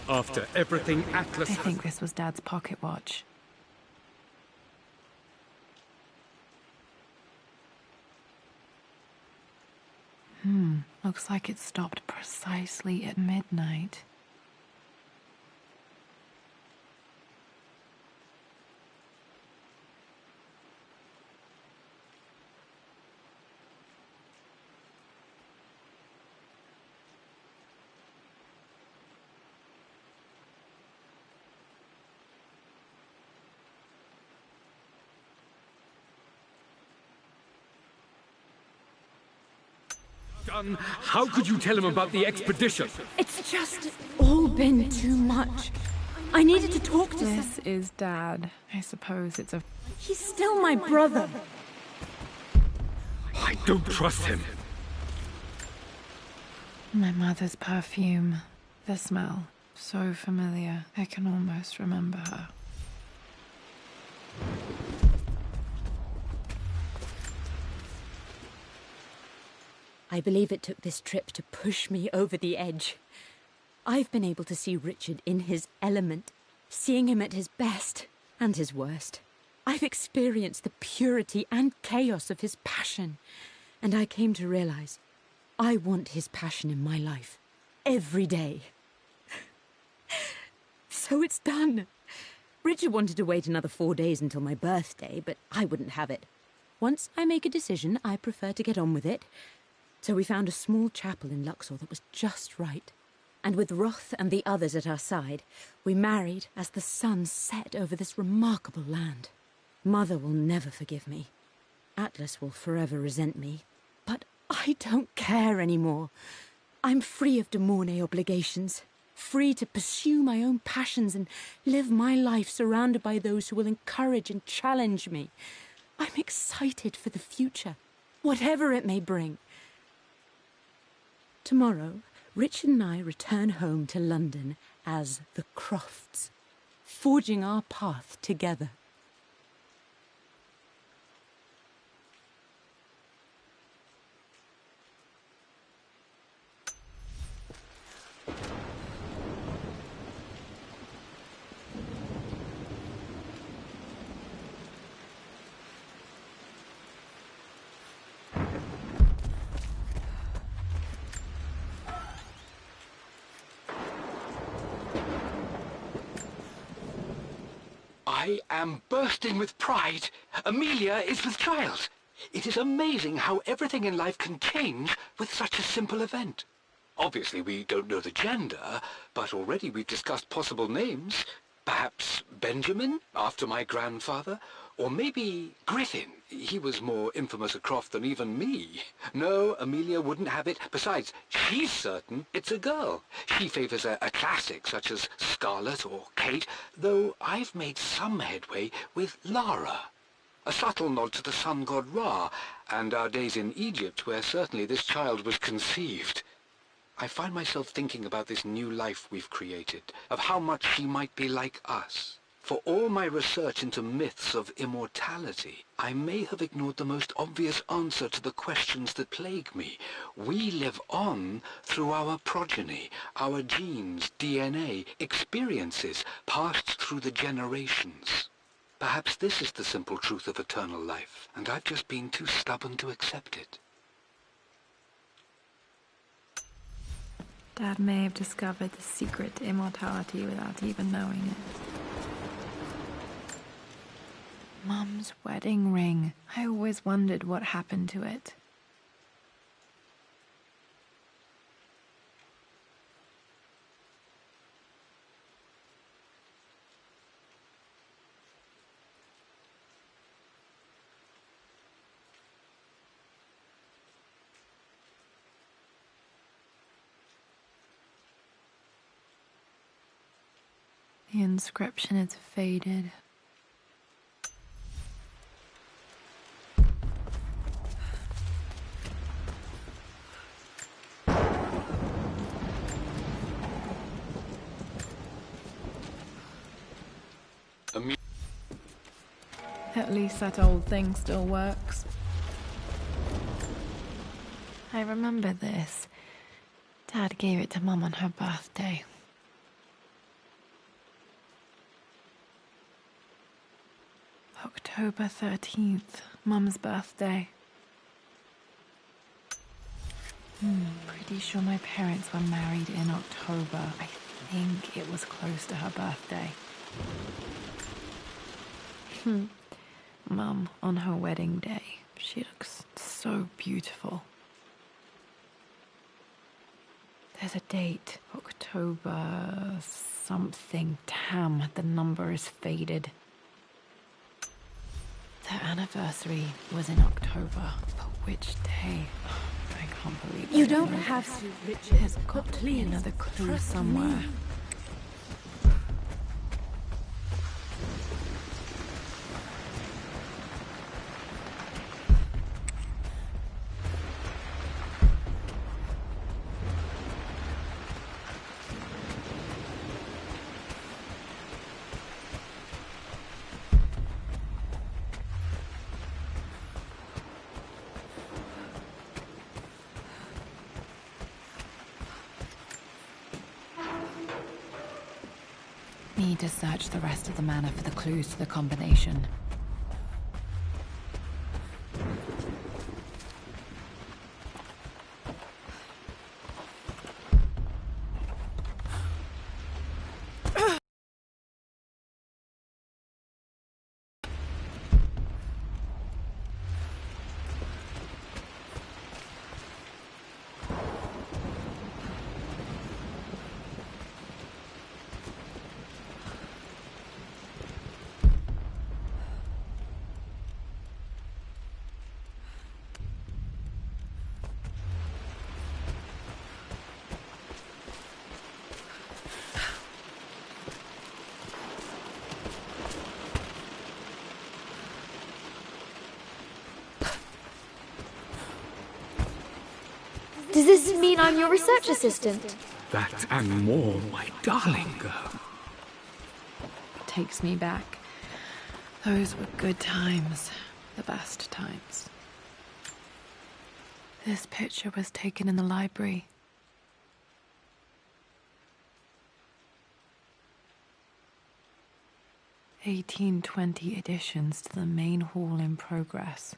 S11: After everything Atlas...
S6: I think this was Dad's pocket watch. Looks like it stopped precisely at midnight.
S11: How could you tell him about the expedition?
S9: It's just all been too much. I needed to talk to him.
S6: This is Dad. I suppose it's a...
S9: He's still my brother.
S11: I don't trust him.
S6: My mother's perfume. The smell. So familiar. I can almost remember her.
S9: I believe it took this trip to push me over the edge. I've been able to see Richard in his element, seeing him at his best and his worst. I've experienced the purity and chaos of his passion, and I came to realize I want his passion in my life every day. So it's done. Richard wanted to wait another 4 days until my birthday, but I wouldn't have it. Once I make a decision, I prefer to get on with it. So we found a small chapel in Luxor that was just right. And with Roth and the others at our side, we married as the sun set over this remarkable land. Mother will never forgive me. Atlas will forever resent me. But I don't care anymore. I'm free of de Mornay obligations. Free to pursue my own passions and live my life surrounded by those who will encourage and challenge me. I'm excited for the future, whatever it may bring. Tomorrow, Richard and I return home to London as the Crofts, forging our path together.
S8: I am bursting with pride. Amelia is with child. It is amazing how everything in life can change with such a simple event. Obviously, we don't know the gender, but already we've discussed possible names. Perhaps Benjamin, after my grandfather, or maybe Griffin. He was more infamous at Croft than even me. No, Amelia wouldn't have it. Besides, she's certain it's a girl. She favors a classic such as Scarlet or Kate, though I've made some headway with Lara. A subtle nod to the sun god Ra, and our days in Egypt, where certainly this child was conceived. I find myself thinking about this new life we've created, of how much she might be like us. For all my research into myths of immortality, I may have ignored the most obvious answer to the questions that plague me. We live on through our progeny, our genes, DNA, experiences passed through the generations. Perhaps this is the simple truth of eternal life, and I've just been too stubborn to accept it.
S6: Dad may have discovered the secret to immortality without even knowing it. Mum's wedding ring. I always wondered what happened to it. The inscription is faded. At least that old thing still works. I remember this. Dad gave it to Mum on her birthday. October 13th, Mum's birthday. Pretty sure my parents were married in October. I think it was close to her birthday. Mum, on her wedding day, she looks so beautiful. There's a date, October something. Damn, the number is faded. Their anniversary was in October, but which day? I can't believe it.
S9: You don't have to, Richard.
S6: There's got to be another clue somewhere. need to search the rest of the manor for the clues to the combination.
S10: Does this mean I'm your research assistant?
S11: That and more, my darling girl.
S6: Takes me back. Those were good times. The best times. This picture was taken in the library. "1820 additions to the main hall in progress."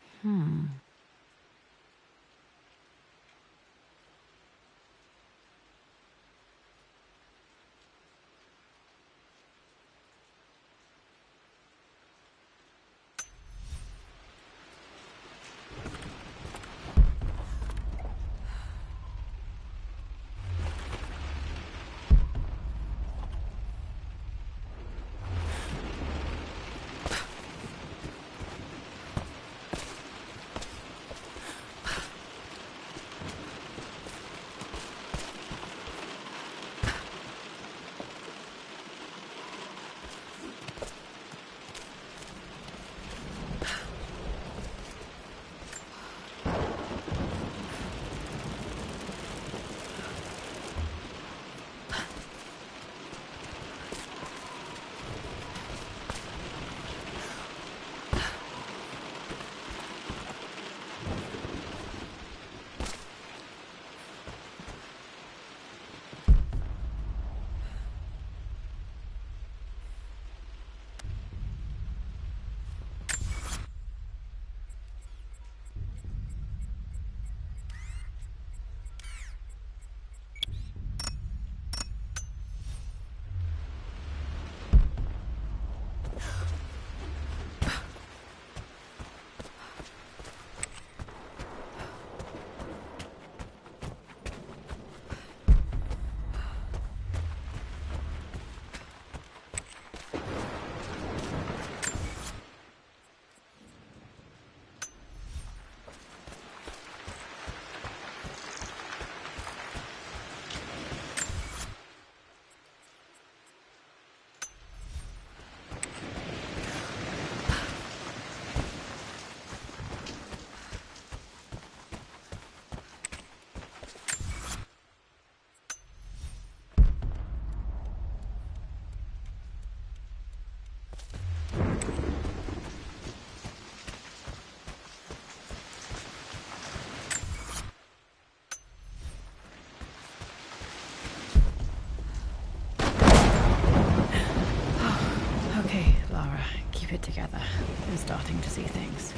S6: Keep it together. I'm starting to see things.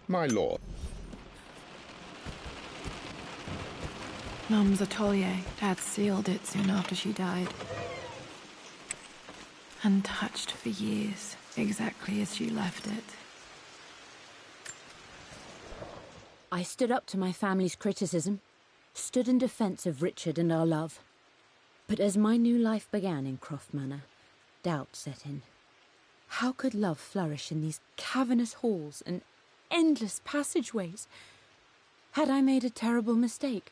S12: My lord.
S6: Mum's atelier. Dad sealed it soon after she died. Untouched for years, exactly as she left it.
S9: I stood up to my family's criticism, stood in defense of Richard and our love. But as my new life began in Croft Manor, doubt set in. How could love flourish in these cavernous halls and endless passageways? Had I made a terrible mistake?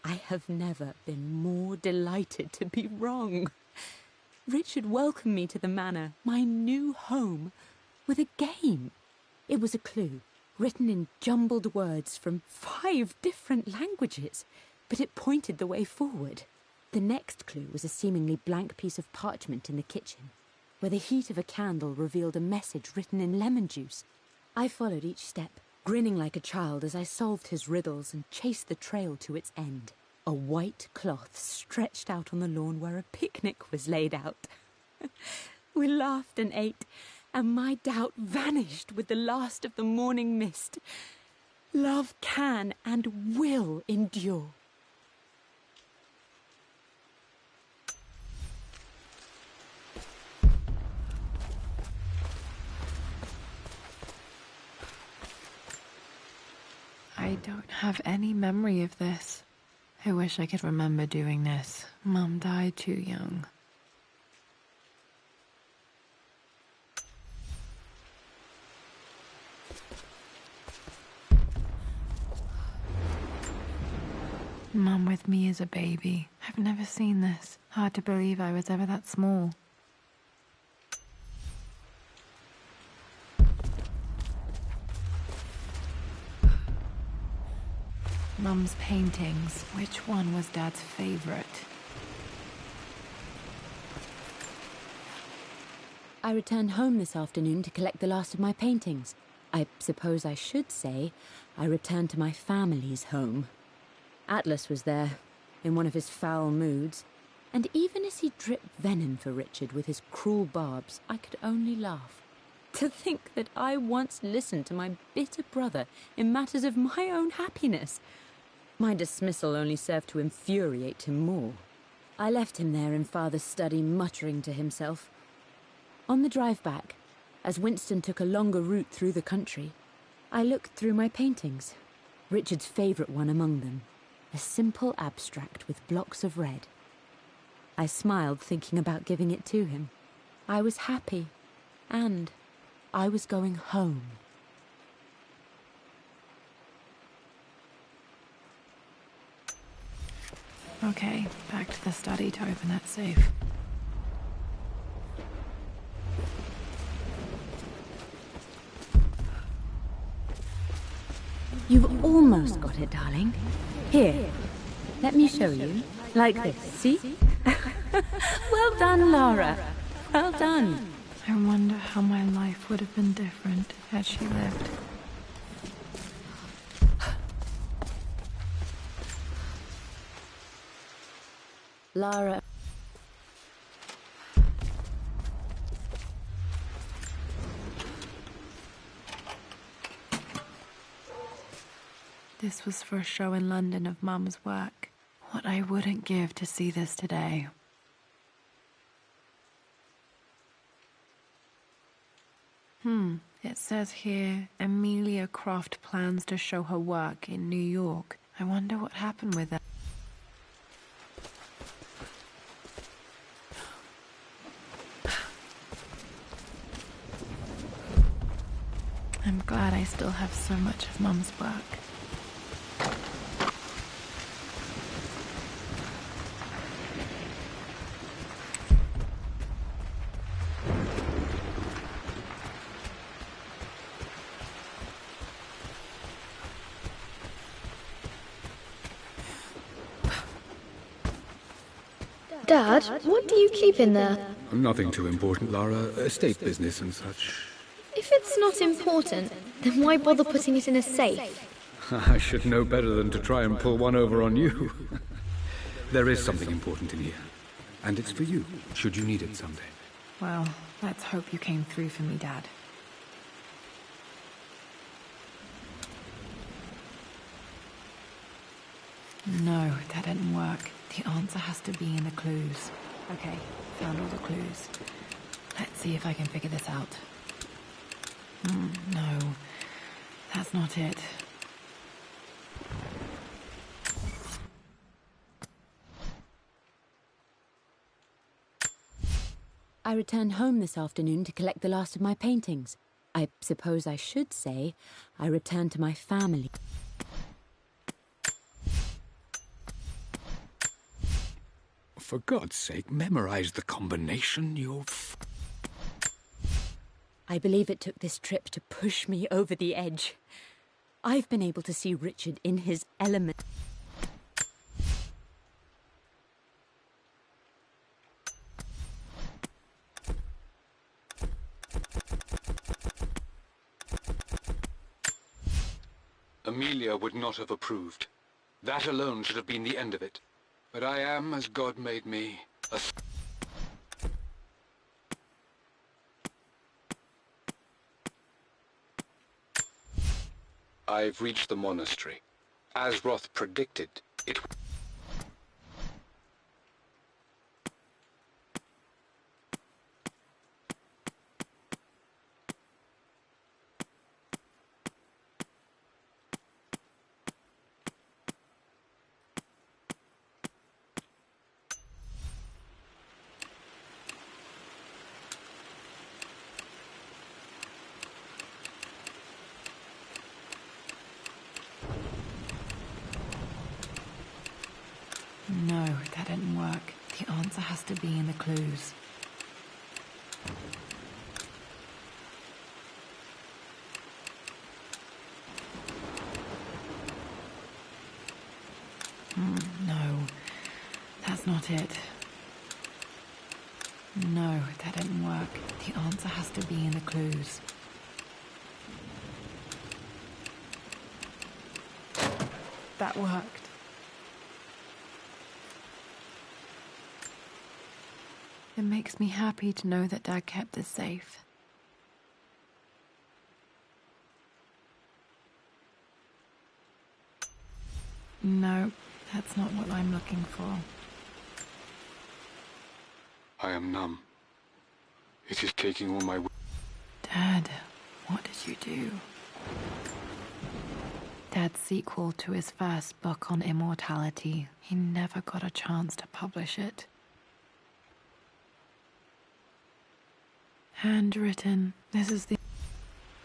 S9: I have never been more delighted to be wrong. Richard welcomed me to the manor, my new home, with a game. It was a clue, written in jumbled words from 5 different languages, but it pointed the way forward. The next clue was a seemingly blank piece of parchment in the kitchen, where the heat of a candle revealed a message written in lemon juice. I followed each step, grinning like a child as I solved his riddles and chased the trail to its end. a white cloth stretched out on the lawn where a picnic was laid out. We laughed and ate, and my doubt vanished with the last of the morning mist. Love can and will endure.
S6: I don't have any memory of this. I wish I could remember doing this. Mum died too young. Mum with me as a baby. I've never seen this. Hard to believe I was ever that small. Mum's paintings. Which one was Dad's favorite?
S9: I returned home this afternoon to collect the last of my paintings. I suppose I should say I returned to my family's home. Atlas was there, in one of his foul moods, and even as he dripped venom for Richard with his cruel barbs, I could only laugh. To think that I once listened to my bitter brother in matters of my own happiness. My dismissal only served to infuriate him more. I left him there in Father's study, muttering to himself. On the drive back, as Winston took a longer route through the country, I looked through my paintings, Richard's favourite one among them, a simple abstract with blocks of red. I smiled, thinking about giving it to him. I was happy, and I was going home.
S6: Okay, back to the study to open that safe.
S9: You've almost got it, darling. Here, let me show you. Like this, see? Well done, Lara. Well done.
S6: I wonder how my life would have been different had she lived.
S9: Lara.
S6: This was for a show in London of Mum's work. What I wouldn't give to see this today. It says here, Amelia Croft plans to show her work in New York. I wonder what happened with that. I'm glad I still have so much of Mum's work.
S10: Dad, what do you keep in there?
S11: Nothing too important, Lara. Estate business and such.
S10: If it's not important, then why bother putting it in a safe?
S11: I should know better than to try and pull one over on you. There is something important in here. And it's for you, should you need it someday.
S6: Well, let's hope you came through for me, Dad. No, that didn't work. The answer has to be in the clues. Okay, found all the clues. Let's see if I can figure this out. No, that's not it.
S9: I returned home this afternoon to collect the last of my paintings. I suppose I should say I returned to my family.
S11: For God's sake, memorize the combination,
S9: I believe it took this trip to push me over the edge. I've been able to see Richard in his element.
S8: Amelia would not have approved. That alone should have been the end of it. But I am, as God made me, a... I've reached the monastery. As Roth predicted, it...
S6: No, that didn't work. The answer has to be in the clues. No, that's not it. No, that didn't work. The answer has to be in the clues. That worked. It makes me happy to know that Dad kept this safe. No, that's not what I'm looking for.
S8: I am numb. It is taking all my...
S6: Dad, what did you do? Dad's sequel to his first book on immortality. He never got a chance to publish it. Handwritten. This is the...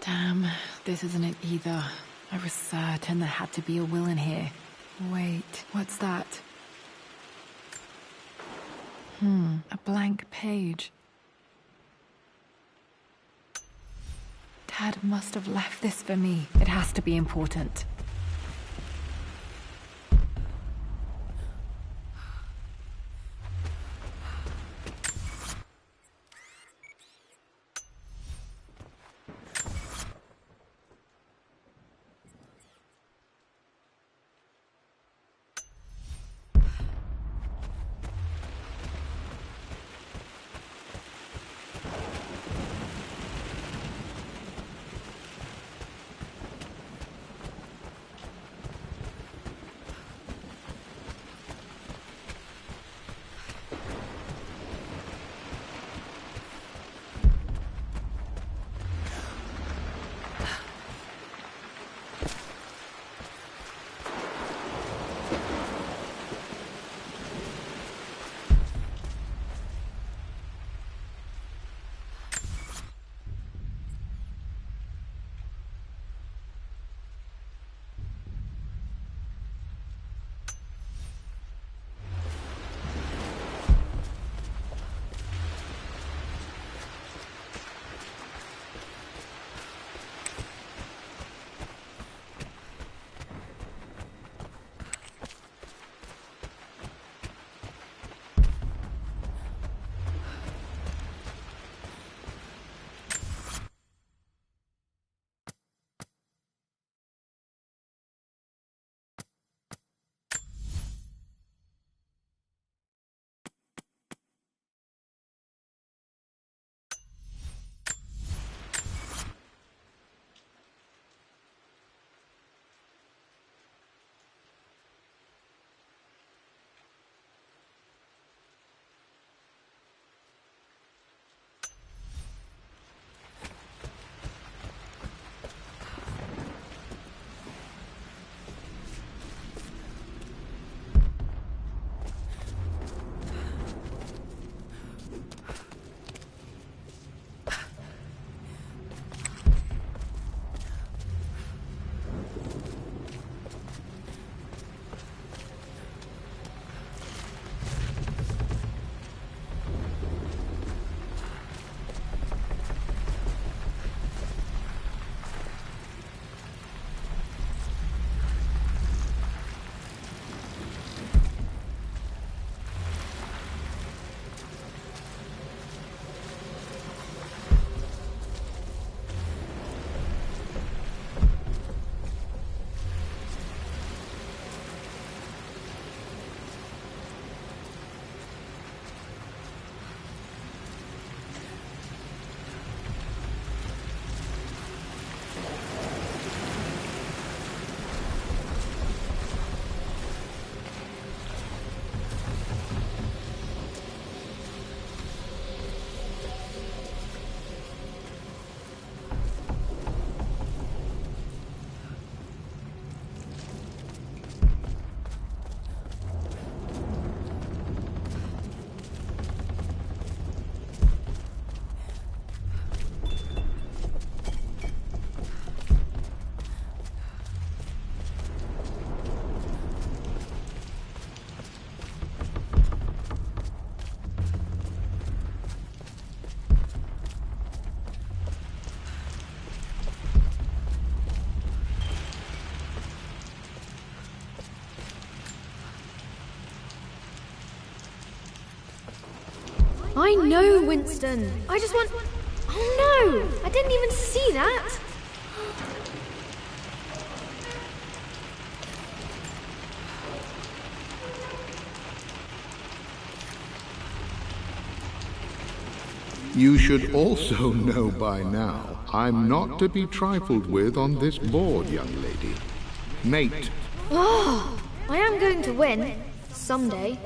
S6: Damn, this isn't it either. I was certain there had to be a will in here. Wait, what's that? A blank page. Dad must have left this for me. It has to be important.
S10: I know, Winston. I just want... Oh no! I didn't even see that!
S12: You should also know by now, I'm not to be trifled with on this board, young lady. Nate.
S10: Oh, I am going to win. Someday.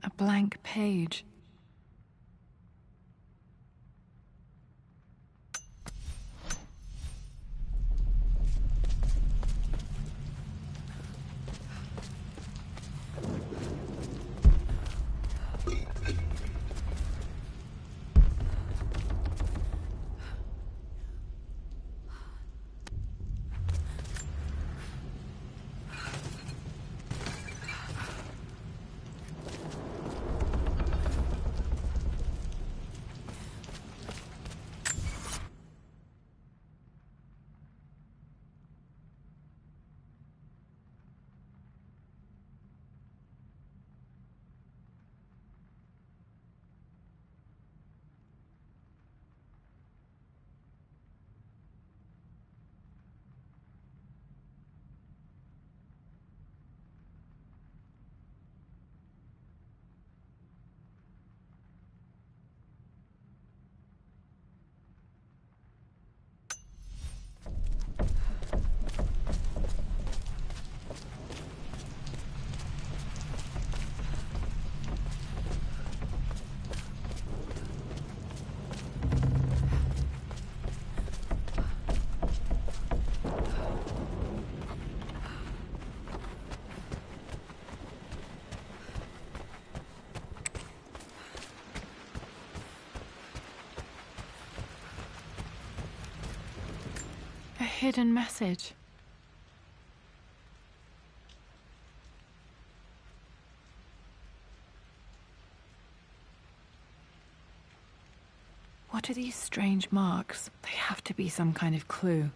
S6: A blank page. A hidden message. What are these strange marks? They have to be some kind of clue.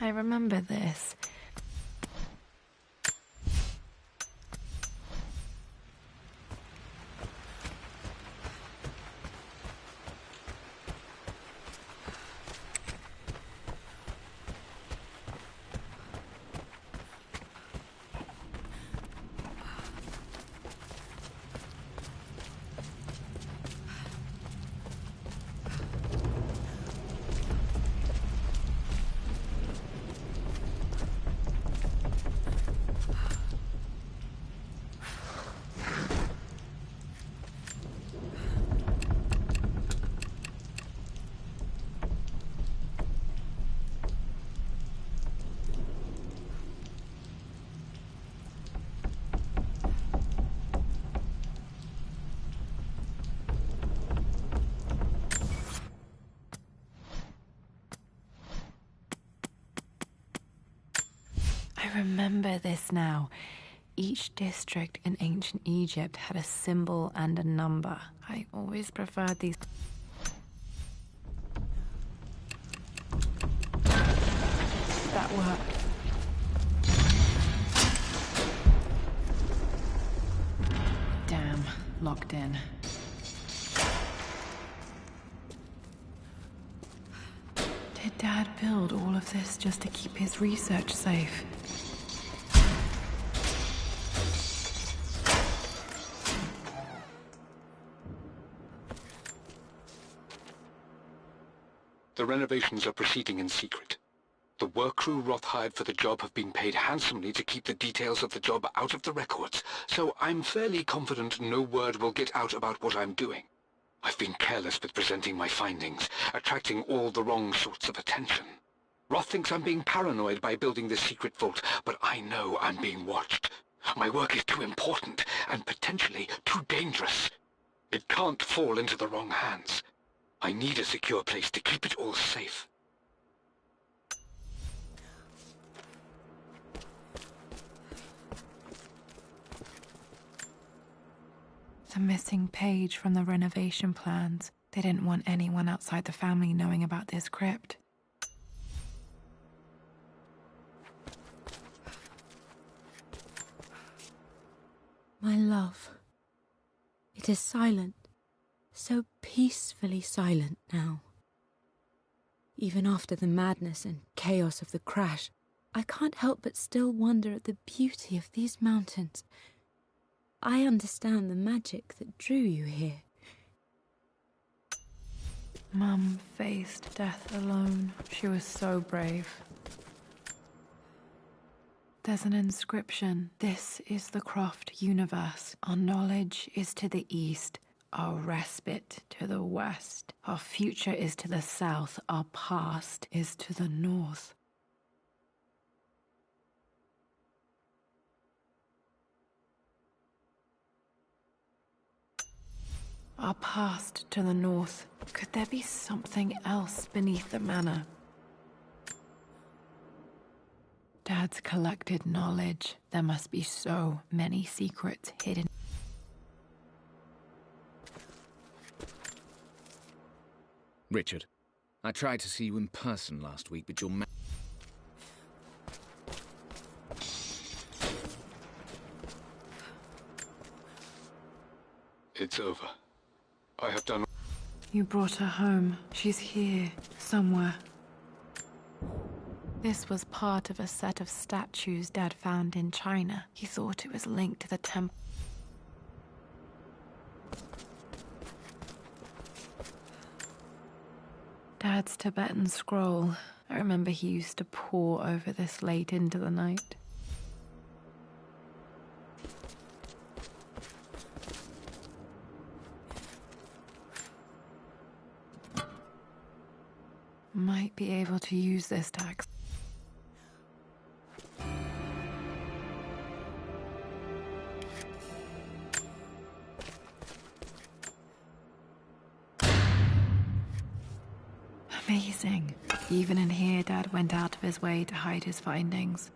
S6: I remember this. I remember this now. Each district in ancient Egypt had a symbol and a number. I always preferred these. That worked. Damn, locked in. Did Dad build all of this just to keep his research safe?
S8: The renovations are proceeding in secret. The work crew Roth hired for the job have been paid handsomely to keep the details of the job out of the records, so I'm fairly confident no word will get out about what I'm doing. I've been careless with presenting my findings, attracting all the wrong sorts of attention. Roth thinks I'm being paranoid by building this secret vault, but I know I'm being watched. My work is too important, and potentially too dangerous. It can't fall into the wrong hands. I need a secure place to keep it all safe.
S6: The missing page from the renovation plans. They didn't want anyone outside the family knowing about this crypt.
S9: My love, it is silent, so peacefully silent now. Even after the madness and chaos of the crash, I can't help but still wonder at the beauty of these mountains. I understand the magic that drew you here.
S6: Mum faced death alone. She was so brave. There's an inscription. This is the Croft universe. Our knowledge is to the east, our respite to the west. Our future is to the south, our past is to the north. Our past to the north. Could there be something else beneath the manor? Dad's collected knowledge. There must be so many secrets hidden.
S7: Richard, I tried to see you in person last week, but your
S8: It's over. I have done...
S6: You brought her home. She's here, somewhere. This was part of a set of statues Dad found in China. He thought it was linked to the temple. Dad's Tibetan scroll. I remember he used to pore over this late into the night. Might be able to use this to access. Amazing. Even in here, Dad went out of his way to hide his findings.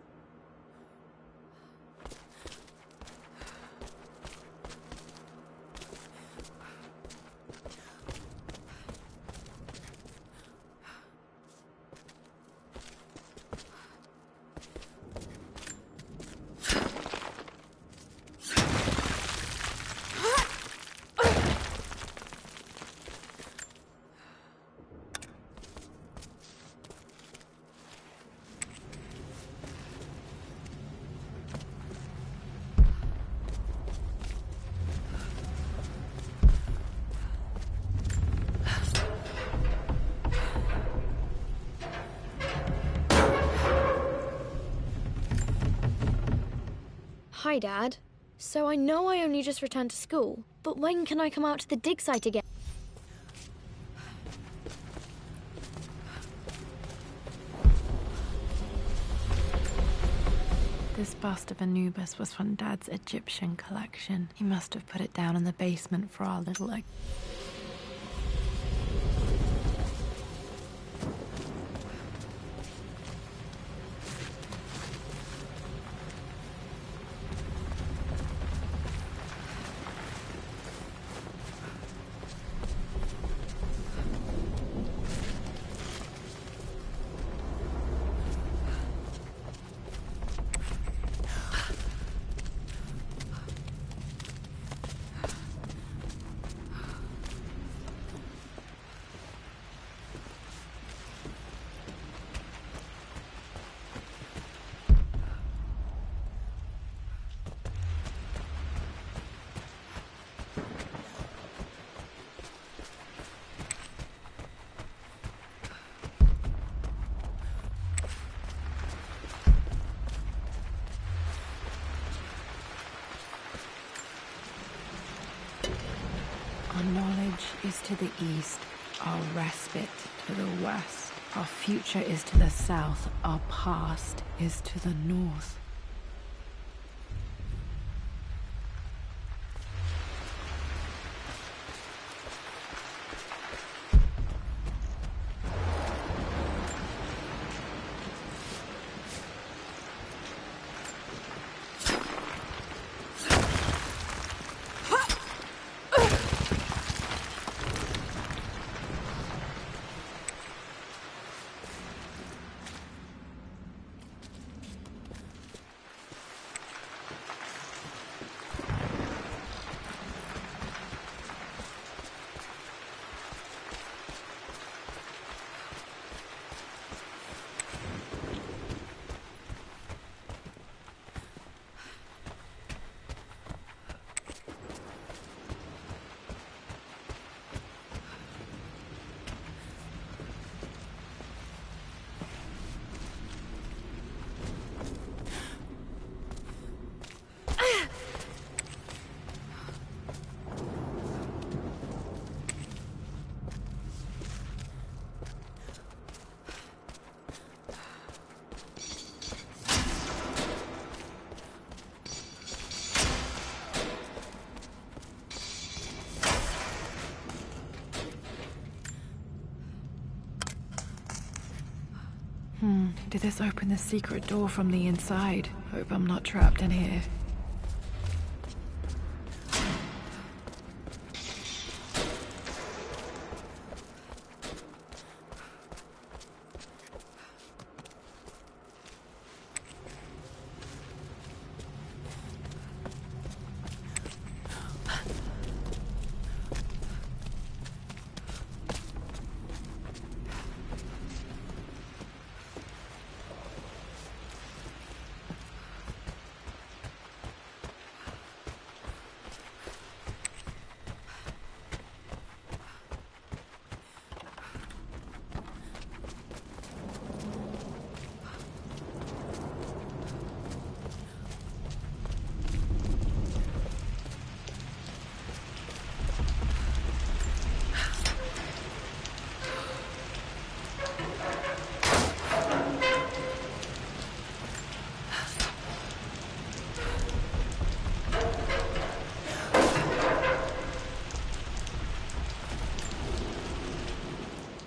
S10: Hi, Dad. So I know I only just returned to school, but when can I come out to the dig site again?
S6: This bust of Anubis was from Dad's Egyptian collection. He must have put it down in the basement for our little... Our knowledge is to the east, our respite to the west. Our future is to the south, our past is to the north. Did this open the secret door from the inside? Hope I'm not trapped in here.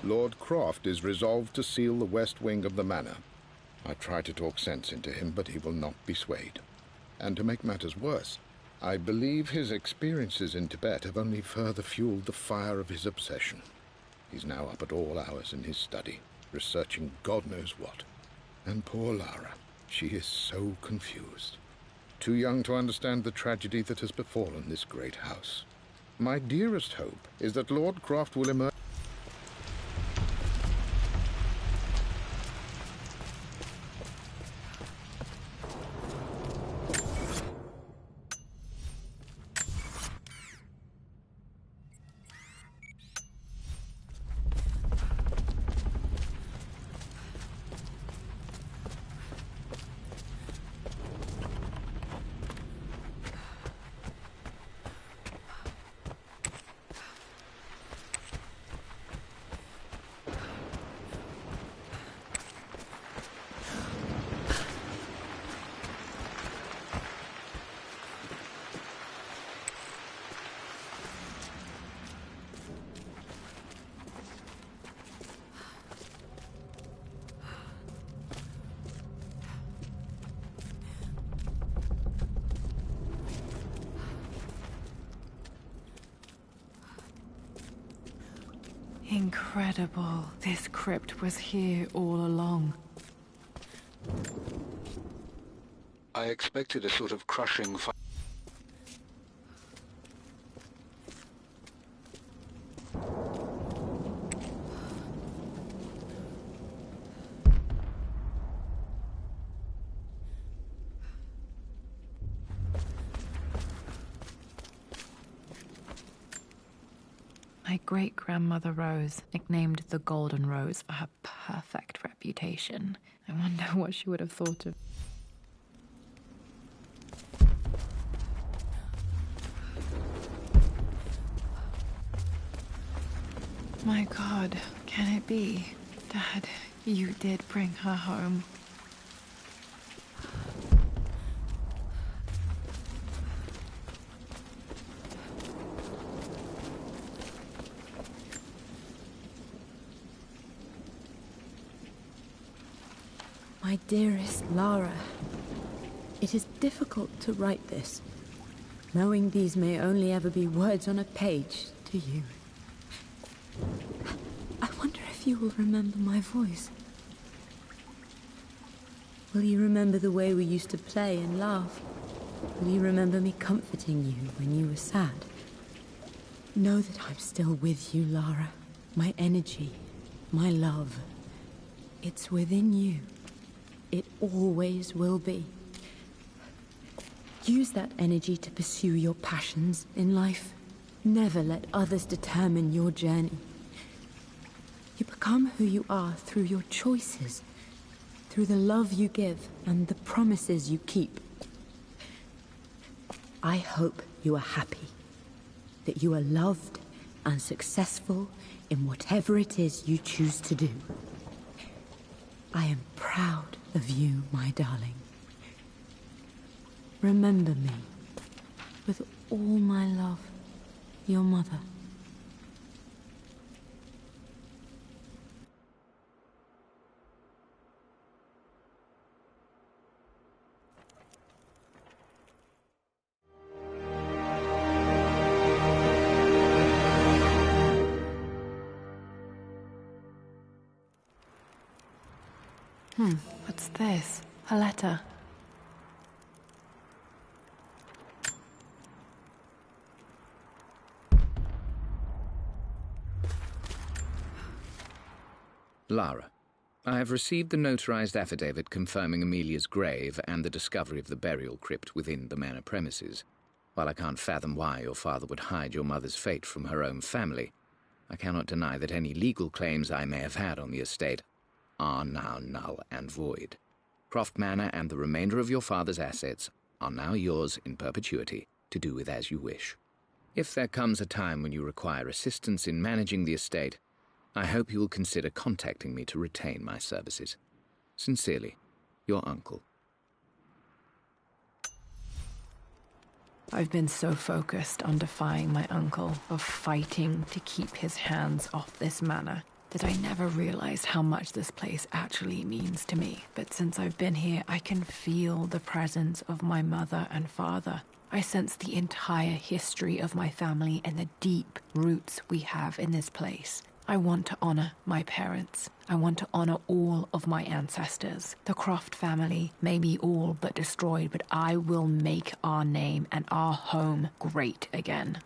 S12: Lord Croft is resolved to seal the west wing of the manor. I try to talk sense into him, but he will not be swayed. And to make matters worse, I believe his experiences in Tibet have only further fueled the fire of his obsession. He's now up at all hours in his study, researching God knows what. And poor Lara, she is so confused. Too young to understand the tragedy that has befallen this great house. My dearest hope is that Lord Croft will emerge.
S6: Incredible. This crypt was here all along.
S8: I expected a sort of crushing fight.
S6: My great-grandmother Rose, nicknamed the Golden Rose for her perfect reputation. I wonder what she would have thought of. My God, can it be? Dad, you did bring her home.
S9: My dearest Lara, it is difficult to write this, knowing these may only ever be words on a page to you. I wonder if you will remember my voice. Will you remember the way we used to play and laugh? Will you remember me comforting you when you were sad? Know that I'm still with you, Lara. My energy, my love, it's within you. It always will be. Use that energy to pursue your passions in life. Never let others determine your journey. You become who you are through your choices, through the love you give and the promises you keep. I hope you are happy, that you are loved and successful in whatever it is you choose to do. I am proud of you, my darling. Remember me, with all my love, your mother.
S6: What's this? A letter.
S7: Lara, I have received the notarized affidavit confirming Amelia's grave and the discovery of the burial crypt within the manor premises. While I can't fathom why your father would hide your mother's fate from her own family, I cannot deny that any legal claims I may have had on the estate are now null and void. Croft Manor and the remainder of your father's assets are now yours in perpetuity to do with as you wish. If there comes a time when you require assistance in managing the estate, I hope you will consider contacting me to retain my services. Sincerely, your uncle.
S6: I've been so focused on defying my uncle, of fighting to keep his hands off this manor, that I never realized how much this place actually means to me. But since I've been here, I can feel the presence of my mother and father. I sense the entire history of my family and the deep roots we have in this place. I want to honor my parents. I want to honor all of my ancestors. The Croft family may be all but destroyed, but I will make our name and our home great again.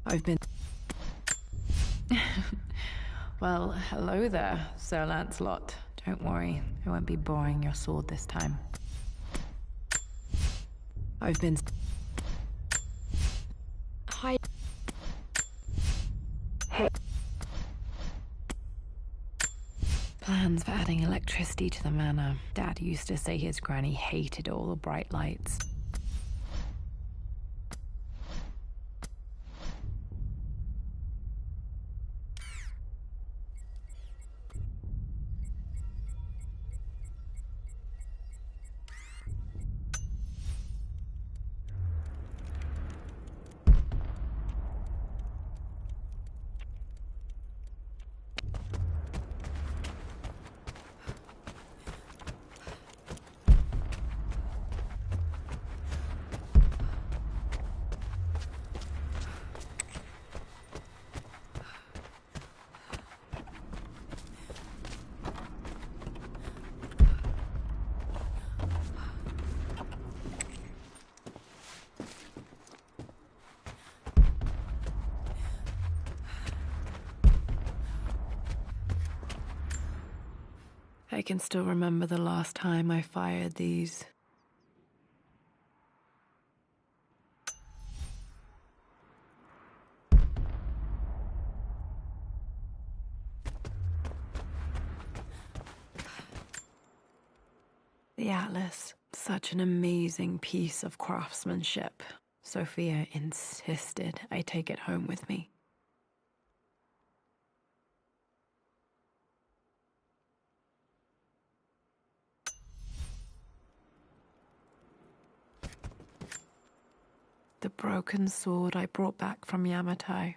S6: I've been... Well, hello there, Sir Lancelot. Don't worry, I won't be boring your sword this time. I've been...
S10: Hi.
S6: Hey. Plans for adding electricity to the manor. Dad used to say his granny hated all the bright lights. I can still remember the last time I fired these. The Atlas, such an amazing piece of craftsmanship. Sophia insisted I take it home with me. The broken sword I brought back from Yamato.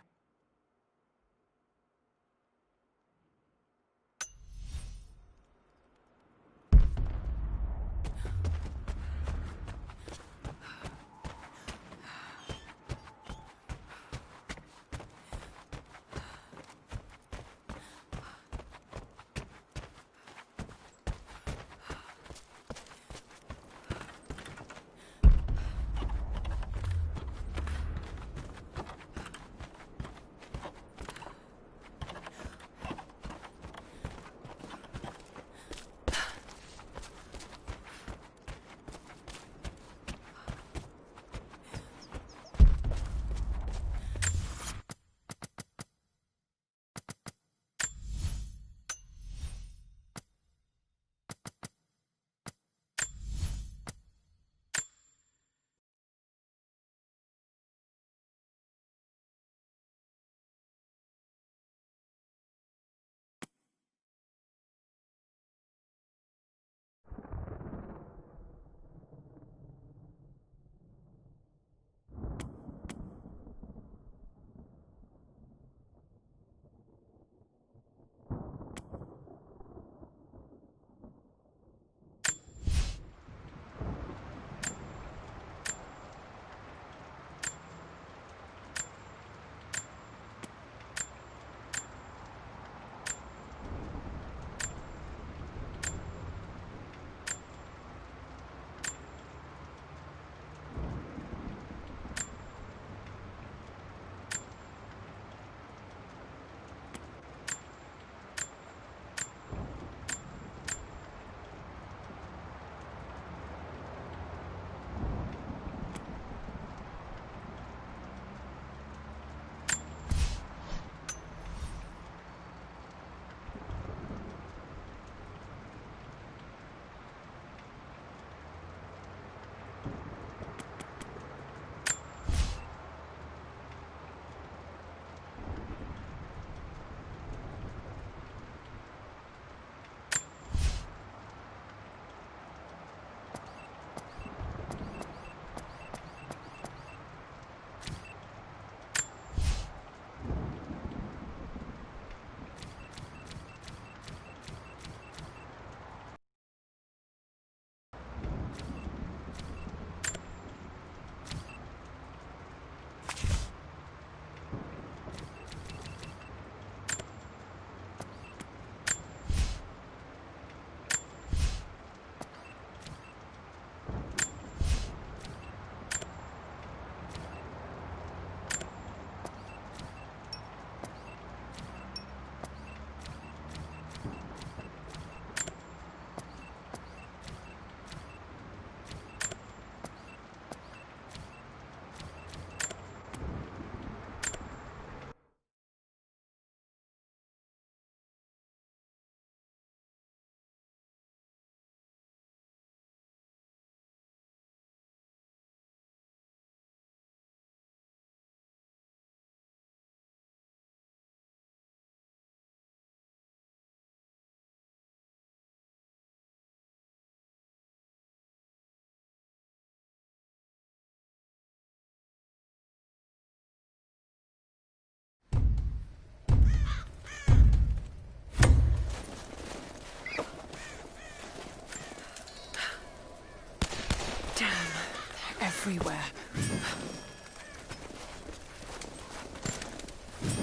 S6: everywhere.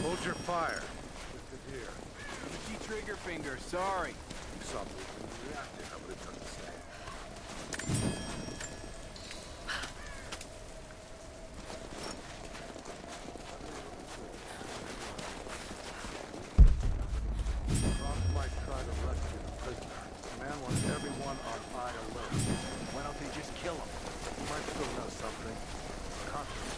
S12: Hold your fire. Twisted here.
S2: Itchy trigger finger, sorry.
S12: You saw me when you reacted. I would have done the same. Croft might try to rescue the prisoner. The man wants everyone on high alert.
S2: Why don't they just kill him?
S12: He might still know something. Conscience.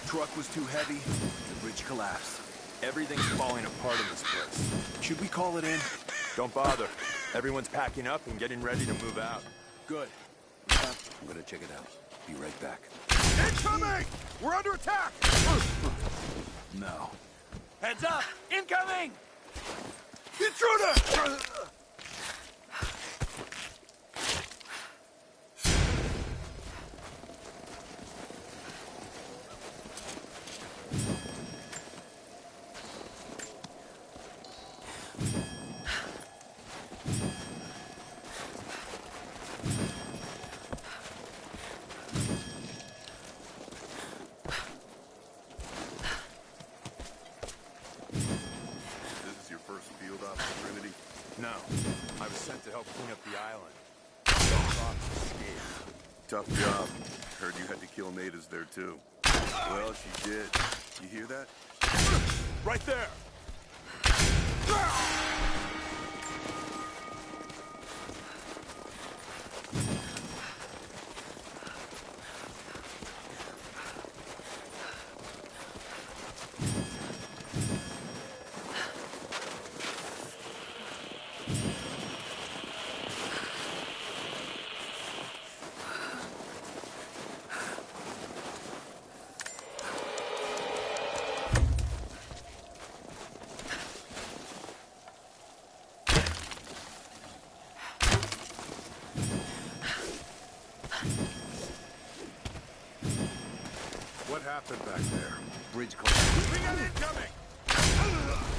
S2: Truck was too heavy, the bridge collapsed. Everything's falling apart in this place. Should we call it in?
S13: Don't bother. Everyone's packing up and getting ready to move out.
S2: Good.
S1: I'm gonna check it out. Be right back.
S13: Incoming! We're under attack!
S2: No.
S13: Heads up! Incoming! Intruder! No. I was sent to help clean up the island.
S14: Tough job. Heard you had to kill natives there too. Well, she did. You hear that?
S13: Right there!
S12: What happened back there?
S1: Bridge collapsed.
S13: We got incoming!